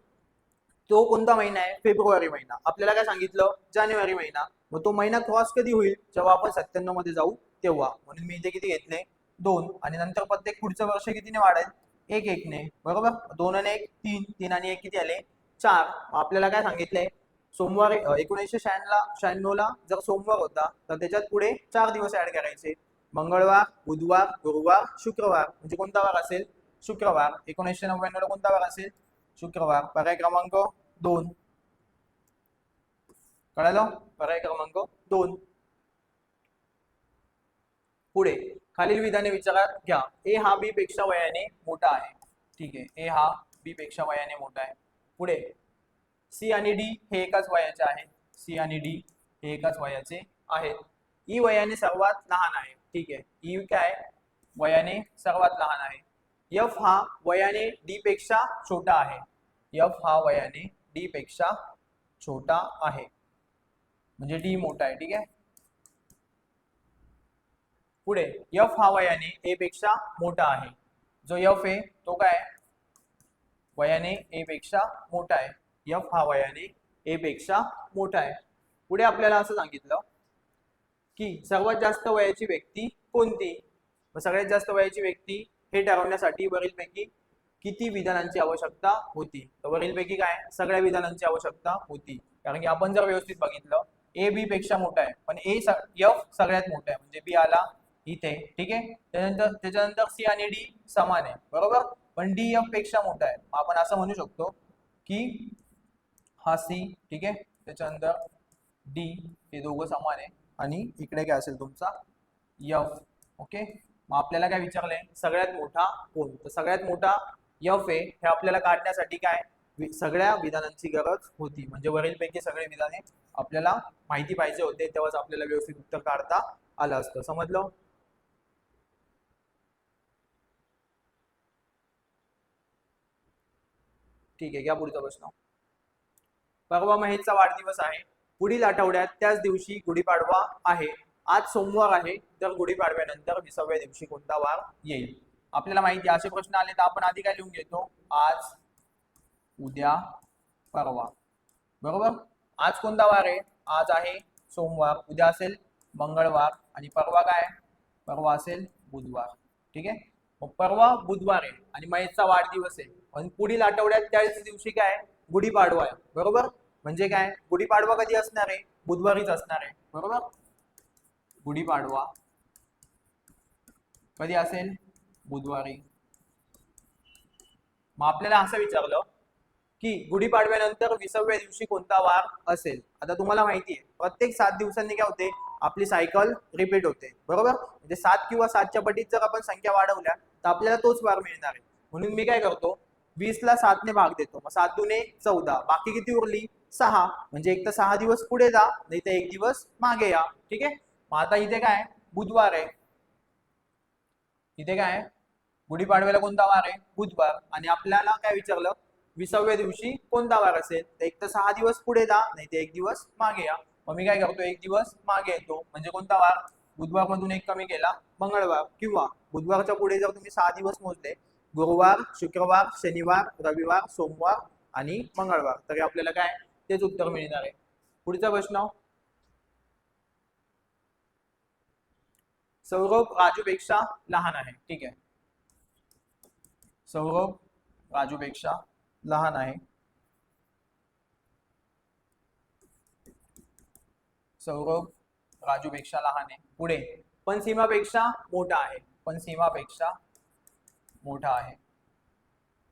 Speaker 1: तो कोणता महिना आहे? फेब्रुवारी महिना. आपल्याला काय सांगितलं? जानेवारी महिना. मग तो महिना क्रॉस कधी होईल? जेव्हा आपण 97 मध्ये जाऊ तेव्हा. म्हणून मी इथे किती घेतले? 2. आणि नंतर प्रत्येक पुढचं वर्ष कितीने वाढेल? 1 ने. बरोबर. 2 आणि 1 3, 3 आणि 1 किती आले? 4. आपल्याला काय सांगितलंय? सोमवार 1996 ला जर सोमवार होता तर त्याच्यात पुढे 4 दिवस ऍड करायचे. मंगळवार, बुधवार, गुरुवार, शुक्रवार. म्हणजे कोणता वार असेल? शुक्रवार. 1999 ला कोणता वार असेल? शुक्रवार. पर्याय क्रमांक 2. कळालं? पर्याय क्रमांक 2. पुढे खालील विधाने विचारात घ्या. ए हा बी पेक्षा वयाने मोठा आहे. ठीक आहे, ए हा बी पेक्षा वयाने मोठा आहे. पुढे सी आणि डी हे एकाच वयाचे आहेत. सी आणि डी हे एकाच वयाचे आहेत. ई वयाने सर्वात लहान आहे. ठीक आहे, ई काय? वयाने सर्वात लहान आहे. एफ हा वयाने डी पेक्षा छोटा आहे. एफ हा वयाने डी पेक्षा छोटा आहे, म्हणजे डी मोठा आहे. ठीक आहे. पुढे एफ हा वयाने ए पेक्षा मोठा आहे. जो एफ आहे तो काय? वयाने ए पेक्षा मोठा आहे. एफ हा वयाने ए पेक्षा मोठा आहे. पुढे आपल्याला असं सांगितलं की सर्वात जास्त वयाची व्यक्ती कोणती? सगळ्यात जास्त वयाची व्यक्ती हे ठरवण्यासाठी वरीलपैकी किती विधानांची आवश्यकता होती? तर वरीलपैकी काय? सगळ्या विधानांची आवश्यकता होती. कारण की आपण जर व्यवस्थित बघितलं, ए बी पेक्षा मोठा आहे, पण एफ सगळ्यात मोठा आहे, म्हणजे बी आला इथे. ठीक आहे. त्याच्यानंतर सी आणि डी समान आहे. बरोबर. पण डी एफ पेक्षा मोठा आहे. आपण असं म्हणू शकतो की हा सी. ठीक आहे. त्याच्यानंतर डी हे दोघं समान आहे, आणि इकडे काय असेल तुमचा? एफ. ओके. मग आपल्याला काय विचारलंय? सगळ्यात मोठा कोण? तर सगळ्यात मोठा एफ आहे. हे आपल्याला काढण्यासाठी काय? सगळ्या विधानांची गरज होती. म्हणजे वरीलपैकी सगळे विधाने आपल्याला माहिती पाहिजे होते, तेव्हाच आपल्याला व्यवस्थित उत्तर काढता आलं असतं. समजलं? ठीक आहे, घ्या पुढचा प्रश्न. परवा महेशचा वाढदिवस आहे. पुढील आठवड्यात त्याच दिवशी गुढीपाडवा आहे. आज सोमवार आहे, तर गुढीपाडव्यानंतर 20व्या दिवशी कोणता वार येईल? आपल्याला माहिती आहे, असे प्रश्न आले तर आपण आधी काय लिहून घेतो? आज, उद्या, परवा. बरोबर. आज कोणता वार आहे? आज आहे सोमवार. उद्या असेल मंगळवार, आणि परवा काय? परवा असेल बुधवार. ठीक आहे. मग परवा बुधवार आहे आणि महेशचा वाढदिवस आहे, पण पुढील आठवड्यात त्याच दिवशी काय? गुढीपाडवा आहे. बरोबर. म्हणजे काय, गुढीपाडवा कधी असणार आहे, बुधवारीच असणार आहे, बरोबर. गुढीपाडवा कधी असेल, बुधवारी. मग आपल्याला असं विचारलं की गुढीपाडव्यानंतर 20व्या दिवशी कोणता वार असेल. आता तुम्हाला माहिती आहे प्रत्येक 7 दिवसांनी काय होते, आपली सायकल रिपीट होते, बरोबर. म्हणजे 7 किंवा 7च्या पटीत जर आपण संख्या वाढवल्या तर आपल्याला तोच वार मिळणार आहे. म्हणून मी काय करतो, 20ला 7ने भाग देतो, मग 7 दुने 14, बाकी किती उरली 6. म्हणजे एक तर 6 दिवस पुढे जा, नाही तर 1 दिवस मागे या. ठीक आहे. मग आता इथे काय बुधवार आहे, इथे काय गुढीपाडव्याला कोणता वार आहे, बुधवार. आणि आपल्याला काय विचारलं, 20व्या दिवशी कोणता वार असेल, तर एक तर 6 दिवस पुढे जा, नाही तर 1 दिवस मागे या. मग मी काय करतो, 1 दिवस मागे येतो, म्हणजे कोणता वार, बुधवार मधून 1 कमी केला, मंगळवार. किंवा बुधवारच्या पुढे जर तुम्ही 6 दिवस मोजले, गुरुवार, शुक्रवार, शनिवार, रविवार, सोमवार आणि मंगळवार, तरी आपल्याला काय तेच उत्तर मिळणार आहे. पुढचा प्रश्न, सौरभ राजूपेक्षा लहान आहे. ठीक आहे, सौरभ राजूपेक्षा लहान आहे, सौरभ राजूपेक्षा लहान आहे. पुढे पण सीमापेक्षा मोठा आहे, पण सीमापेक्षा मोठा आहे.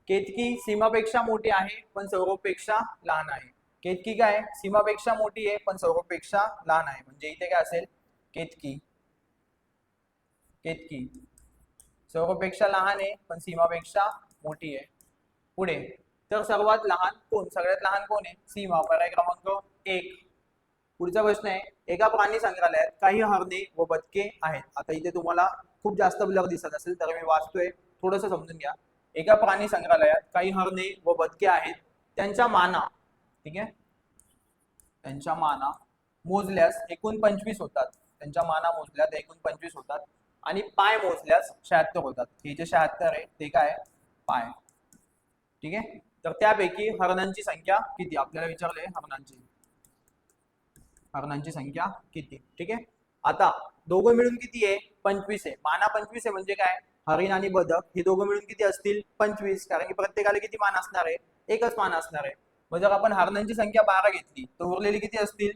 Speaker 1: केतकी सीमापेक्षा मोठी आहे पण सौरभपेक्षा लहान आहे. केतकी काय सीमापेक्षा मोठी आहे पण सौरभपेक्षा लहान आहे, म्हणजे इथे काय असेल, केतकी, केतकी सौरभपेक्षा लहान आहे पण सीमापेक्षा मोठी आहे. पुढे तर सर्वात लहान कोण, सगळ्यात लहान कोण आहे, सीमा. पर्याय क्रमांक 1. पुढचा प्रश्न आहे, एका प्राणी संग्रहालयात काही हरणे व बदके आहेत. आता इथे तुम्हाला खूप जास्त ब्लर दिसत असेल तर मी वाचतोय, थोडंसं समजून घ्या. एका प्राणी संग्रहालयात काही हरणे व बदके आहेत, त्यांच्या माना, ठीक आहे, त्यांच्या माना मोजल्यास एकूण 25 होतात. त्यांच्या माना मोजल्यास एकूण 25 होतात आणि पाय मोजल्यास 76 होतात. हे जे 76 आहे ते काय, पाय. ठीक आहे. तर त्यापैकी हरणांची संख्या किती, आपल्याला विचारले हरणांची संख्या किती. ठीक आहे. आता दोघं मिळून किती आहे, 25 आहे. माना 25 आहे, म्हणजे काय, हरिण आणि बदक हे दोघं मिळून किती असतील, 25. कारण की प्रत्येकाला किती मान असणार आहे, एकच मान असणार आहे. मग जर आपण हरणांची संख्या 12 घेतली तर उरलेली किती असतील,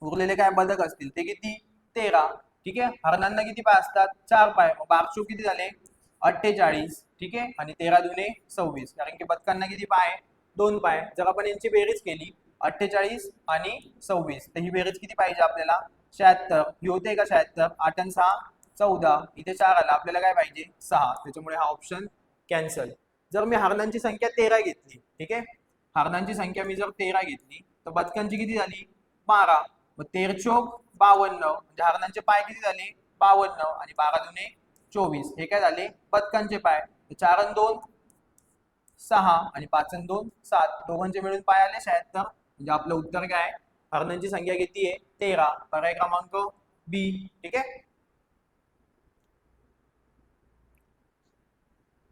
Speaker 1: उरलेले काय बदक असतील ते किती, 13. ठीक आहे. हरणांना किती पाय असतात, 4 पाय. मग 12 किती झाले, 48. ठीक आहे. आणि 13 दुने 26, कारण की बदकांना किती पाय, 2 पाय. जर आपण यांची बेरीज केली 48 आणि 26, तर ही बेरीज किती पाहिजे आपल्याला, 76. ही होते का 76, 8 आणि 6 14, इथे 4 आला, आपल्याला काय पाहिजे 6. त्याच्यामुळे हा ऑप्शन कॅन्सल. जर मी हरणांची संख्या 13 घेतली, ठीक आहे, हरणांची संख्या मी जर 13 घेतली तर बदकांची किती झाली, 12. मग 13 चोक 52, म्हणजे हरणांचे पाय किती झाले, 52. आणि 12 दुने 24, हे काय झाले बदकांचे पाय. 4 आणि 2 6 आणि 5 आणि 2 7, दोघांचे मिळून पाय आले 76. म्हणजे आपलं उत्तर काय, हरणांची संख्या किती आहे, 13. पर्याय क्रमांक बी. ठीक आहे.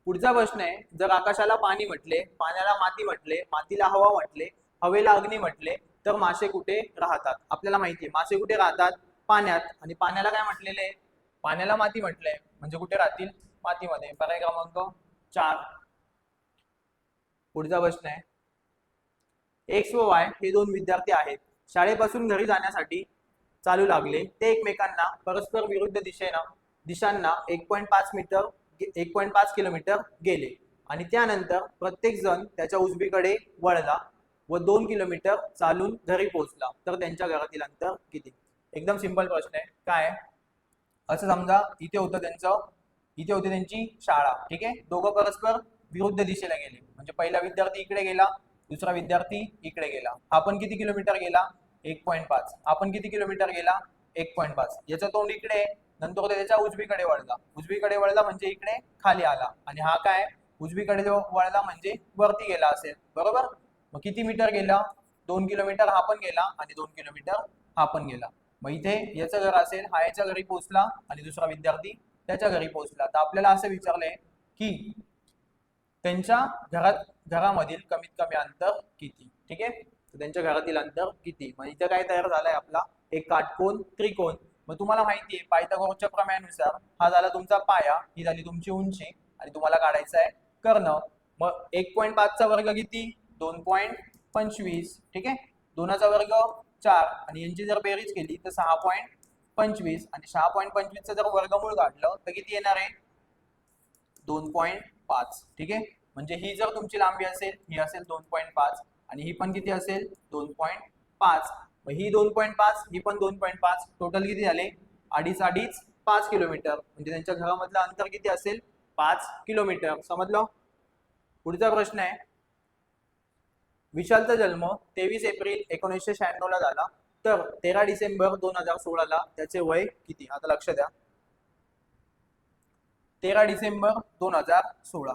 Speaker 1: पुढचा प्रश्न आहे, जर आकाशाला पाणी म्हटले, पाण्याला माती म्हटले, मातीला हवा म्हटले, हवेला अग्नी म्हटले, तर मासे कुठे राहतात. आपल्याला माहिती आहे मासे कुठे राहतात, पाण्यात. आणि पाण्याला काय म्हटलेले आहे, पाण्याला माती म्हटलंय, म्हणजे कुठे राहतील, मातीमध्ये. पर्याय क्रमांक 4. पुढचा प्रश्न आहे, एक्स व वाय हे दोन विद्यार्थी आहेत. शाळेपासून घरी जाण्यासाठी चालू लागले, ते एकमेकांना परस्पर विरुद्ध दिशांना 1.5 किलोमीटर गेले आणि त्यानंतर प्रत्येक जण त्याच्या उजवीकडे वळला व 2 किलोमीटर चालून घरी पोहोचला, तर त्यांच्या घरातील अंतर किती. एकदम सिंपल प्रश्न आहे. काय असं समजा, इथे होती त्यांची शाळा. ठीक आहे. दोघं परस्पर विरुद्ध दिशेला गेले, म्हणजे पहिला विद्यार्थी इकडे गेला, दुसरा विद्यार्थी इकडे गेला. आपण किती किलोमीटर गेला, 1.5. आपण किती किलोमीटर गेला, 1.5. याचं तोंड इकडे आहे, नंतर त्याच्या उजवीकडे वळला म्हणजे इकडे खाली आला. आणि हा काय उजवीकडे वळला म्हणजे वरती गेला असेल, बरोबर. मग किती मीटर गेला, 2 किलोमीटर हा पण गेला आणि 2 किलोमीटर हा पण गेला. मग इथे याचं घर असेल, हा याच्या घरी पोहोचला आणि दुसरा विद्यार्थी त्याच्या घरी पोहोचला. तर आपल्याला असं विचारलंय की त्यांच्या घरामधील कमीत कमी अंतर किती. ठीक आहे. तर त्यांच्या घरातील अंतर किती, मग इथं काय तयार झालाय आपला एक काटकोन त्रिकोण. मग तुम्हाला माहिती आहे पायथागोरसच्या प्रमेयानुसार हा झाला तुमचा पाया, ही झाली तुमची उंची, आणि तुम्हाला काढायचा आहे कर्ण. मग 1.5 चा वर्ग किती, 2.5. 25, ठीक आहे. 2चा वर्ग 4 आणि यांची जर बेरीज केली तर 6.25 आणि 6.25चं जर वर्गमूळ काढलं तर किती येणार आहे 2.5, ठीक आहे. म्हणजे ही जर तुमची लांबी असेल ही असेल 2.5 आणि ही पण किती असेल 2.5. मग ही 2.5 ही पण 2.5, टोटल किती झाले 2.5 5 किलोमीटर. म्हणजे त्यांच्या घरामधलं अंतर किती असेल 5 किलोमीटर. समजलं. पुढचा प्रश्न आहे, विशालचा जन्म 23 एप्रिल 1996 ला झाला, तर 13 डिसेंबर 2016 ला त्याचे वय किती. आता लक्ष द्या, 13 डिसेंबर 2016,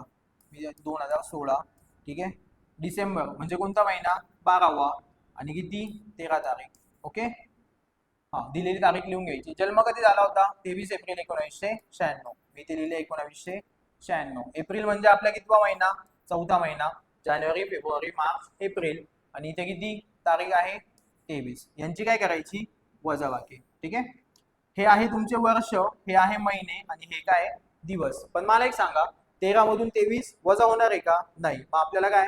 Speaker 1: 2016, ठीक आहे. डिसेंबर म्हणजे कोणता महिना 12वा आणि किती 13 तारीख. ओके, हा दिलेली तारीख लिहून घ्यायची. जन्म कधी झाला होता 23 एप्रिल 1996. मी ते लिहिले 1996. एप्रिल म्हणजे आपला कितवा महिना 4था महिना. जानेवारी, फेब्रुवारी, मार्च, एप्रिल आणि इथे किती तारीख आहे 23. यांची काय करायची वजाबाकी, ठीक आहे. हे आहे तुमचे वर्ष, हे आहे महिने आणि हे काय दिवस. पण मला एक सांगा 13 मधून 23 वजा होणार आहे का नाही. मग आपल्याला काय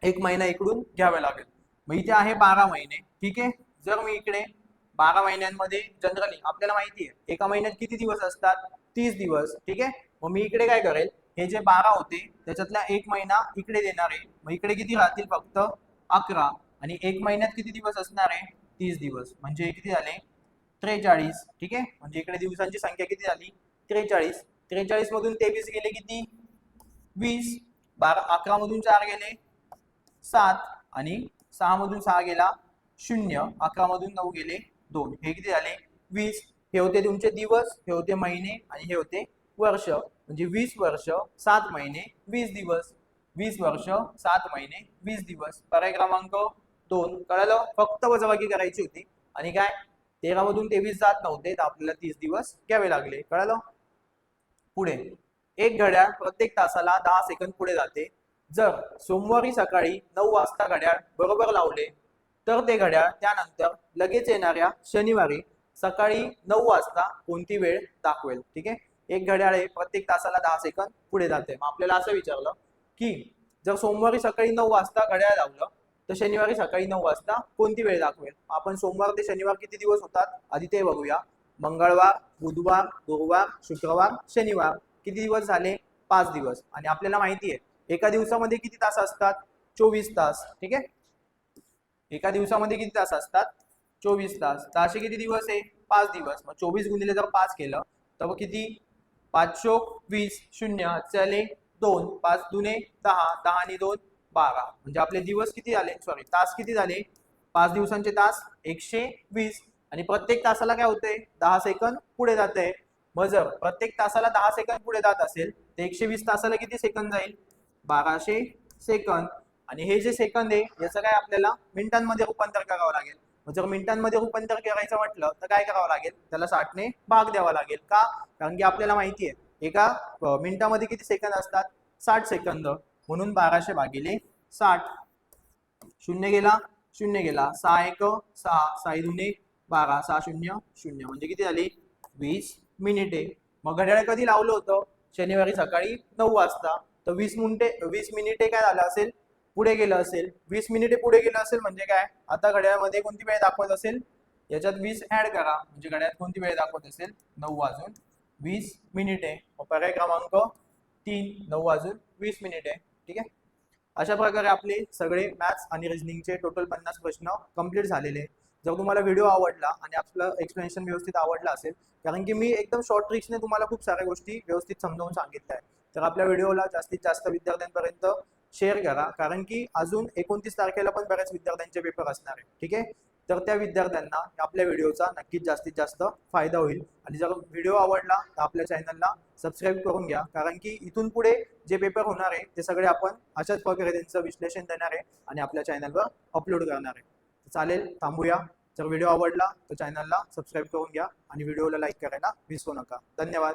Speaker 1: एक महिना इकडून घ्यावा लागेल. मग इथे आहे 12 महिने, ठीक आहे. जर मी इकडे 12 महिन्यांमध्ये जनरली आपल्याला माहिती आहे एका महिन्यात किती दिवस असतात 30 दिवस, ठीक आहे. मग मी इकडे काय करेल, हे जे 12 होते त्याच्यातला एक महिना इकडे देणार आहे. मग इकडे किती राहतील फक्त 11 आणि एक महिन्यात किती दिवस असणार आहे 30 दिवस. म्हणजे किती झाले 43, ठीक आहे. म्हणजे इकडे दिवसांची संख्या किती झाली 43. 43 मधून 23 गेले किती 20. 11 मधून 4 गेले 7 आणि 6 मधून 6 गेला 0. 11 मधून 9 गेले 2. हे किती झाले 20. हे होते तुमचे दिवस, हे होते महिने आणि हे होते वर्ष. म्हणजे 20 वर्ष 7 महिने 20 दिवस. 20 वर्ष 7 महिने 20 दिवस. पर्याय क्रमांक 2. कळलं. फक्त वजाबाकी करायची होती आणि काय 13 मधून 23 जात नव्हते तर आपल्याला 30 दिवस घ्यावे लागले. कळलं. पुढे, एक घड्याळ प्रत्येक तासाला 10 सेकंद पुढे जाते. जर सोमवारी सकाळी 9 वाजता घड्याळ बरोबर लावले तर ते घड्याळ त्यानंतर लगेच येणाऱ्या शनिवारी सकाळी 9 वाजता कोणती वेळ दाखवेल. ठीक आहे. एक घड्याळ आहे प्रत्येक तासाला 10 सेकंद पुढे जाते. मग आपल्याला असं विचारलं की जर सोमवारी सकाळी 9 वाजता घड्याळ लावलं तर शनिवारी सकाळी 9 वाजता कोणती वेळ दाखवेल. आपण सोमवार ते शनिवार किती दिवस होतात आधी ते बघूया. मंगळवार, बुधवार, गुरुवार, शुक्रवार, शनिवार किती दिवस झाले 5 दिवस. आणि आपल्याला माहिती आहे एका दिवसामध्ये किती तास असतात 24 तास. ठीक आहे. एका दिवसामध्ये किती तास असतात 24 तास. ताशे किती दिवस आहे 5 दिवस. मग 24 गुणिले जर 5 केलं तर किती 520 0 चले 2 5 दुने 10 10 आणि 2 12. म्हणजे आपले दिवस किती झाले सॉरी तास किती झाले 5 दिवसांचे तास 120 आणि प्रत्येक तासाला काय होते 10 सेकंद पुढे जाते. मग जर प्रत्येक तासाला 10 सेकंद पुढे जात असेल तर 120 तासाला किती सेकंद जाईल 1200 सेकंद. आणि हे जे सेकंद आहे याचं काय आपल्याला मिनिटांमध्ये रूपांतर करावं लागेल. जर मिनिटांमध्ये रूपांतर करायचं म्हटलं तर काय करावं लागेल त्याला 60 ने भाग द्यावा लागेल. का कारण की आपल्याला माहिती आहे एका मिनिटामध्ये किती सेकंद असतात 60 सेकंद. म्हणून 1200 भागिले 60. शून्य गेला 0 गेला 6 1 6 6 दुने 12 6 0 0 म्हणजे किती झाली 20 मिनिटे. मग घड्याळ कधी लावलं होतं शनिवारी सकाळी 9 वाजता. तर 20 मिनिटे काय झालं असेल पुढे गेलं असेल. 20 मिनिटे पुढे गेलं असेल म्हणजे काय आता घड्याळामध्ये कोणती वेळ दाखवत असेल याच्यात 20 ऍड करा म्हणजे घड्याळात कोणती वेळ दाखवत असेल 9 वाजून 20 मिनिटे. पर्याय क्रमांक 3 9 वाजून 20 मिनिटे. ठीक आहे. अशा प्रकारे आपले सगळे मॅथ्स आणि रिझनिंगचे टोटल 50 प्रश्न कंप्लीट झालेले. जर तुम्हाला व्हिडिओ आवडला आणि आपलं एक्सप्लेनेशन व्यवस्थित आवडलं असेल कारण की मी एकदम शॉर्ट ट्रिक्सने तुम्हाला खूप साऱ्या गोष्टी व्यवस्थित समजावून सांगितल्या आहेत तर आपल्या व्हिडिओला जास्तीत जास्त विद्यार्थ्यांपर्यंत शेअर करा कारण की अजून 29 तारखेला पण बऱ्याच विद्यार्थ्यांचे पेपर असणार आहे. ठीक आहे. तर त्या विद्यार्थ्यांना आपल्या व्हिडिओचा नक्कीच जास्तीत जास्त फायदा होईल. आणि जर व्हिडिओ आवडला तर आपल्या चॅनलला सबस्क्राईब करून घ्या कारण की इथून पुढे जे पेपर होणार आहे ते सगळे आपण अशाच प्रकारे त्यांचं विश्लेषण देणार आहे आणि आपल्या चॅनलवर अपलोड करणार आहे. चालेल, थांबूया. जर व्हिडिओ आवडला तर चॅनलला सबस्क्राईब करून घ्या आणि व्हिडिओला लाईक करायला विसरू नका. धन्यवाद.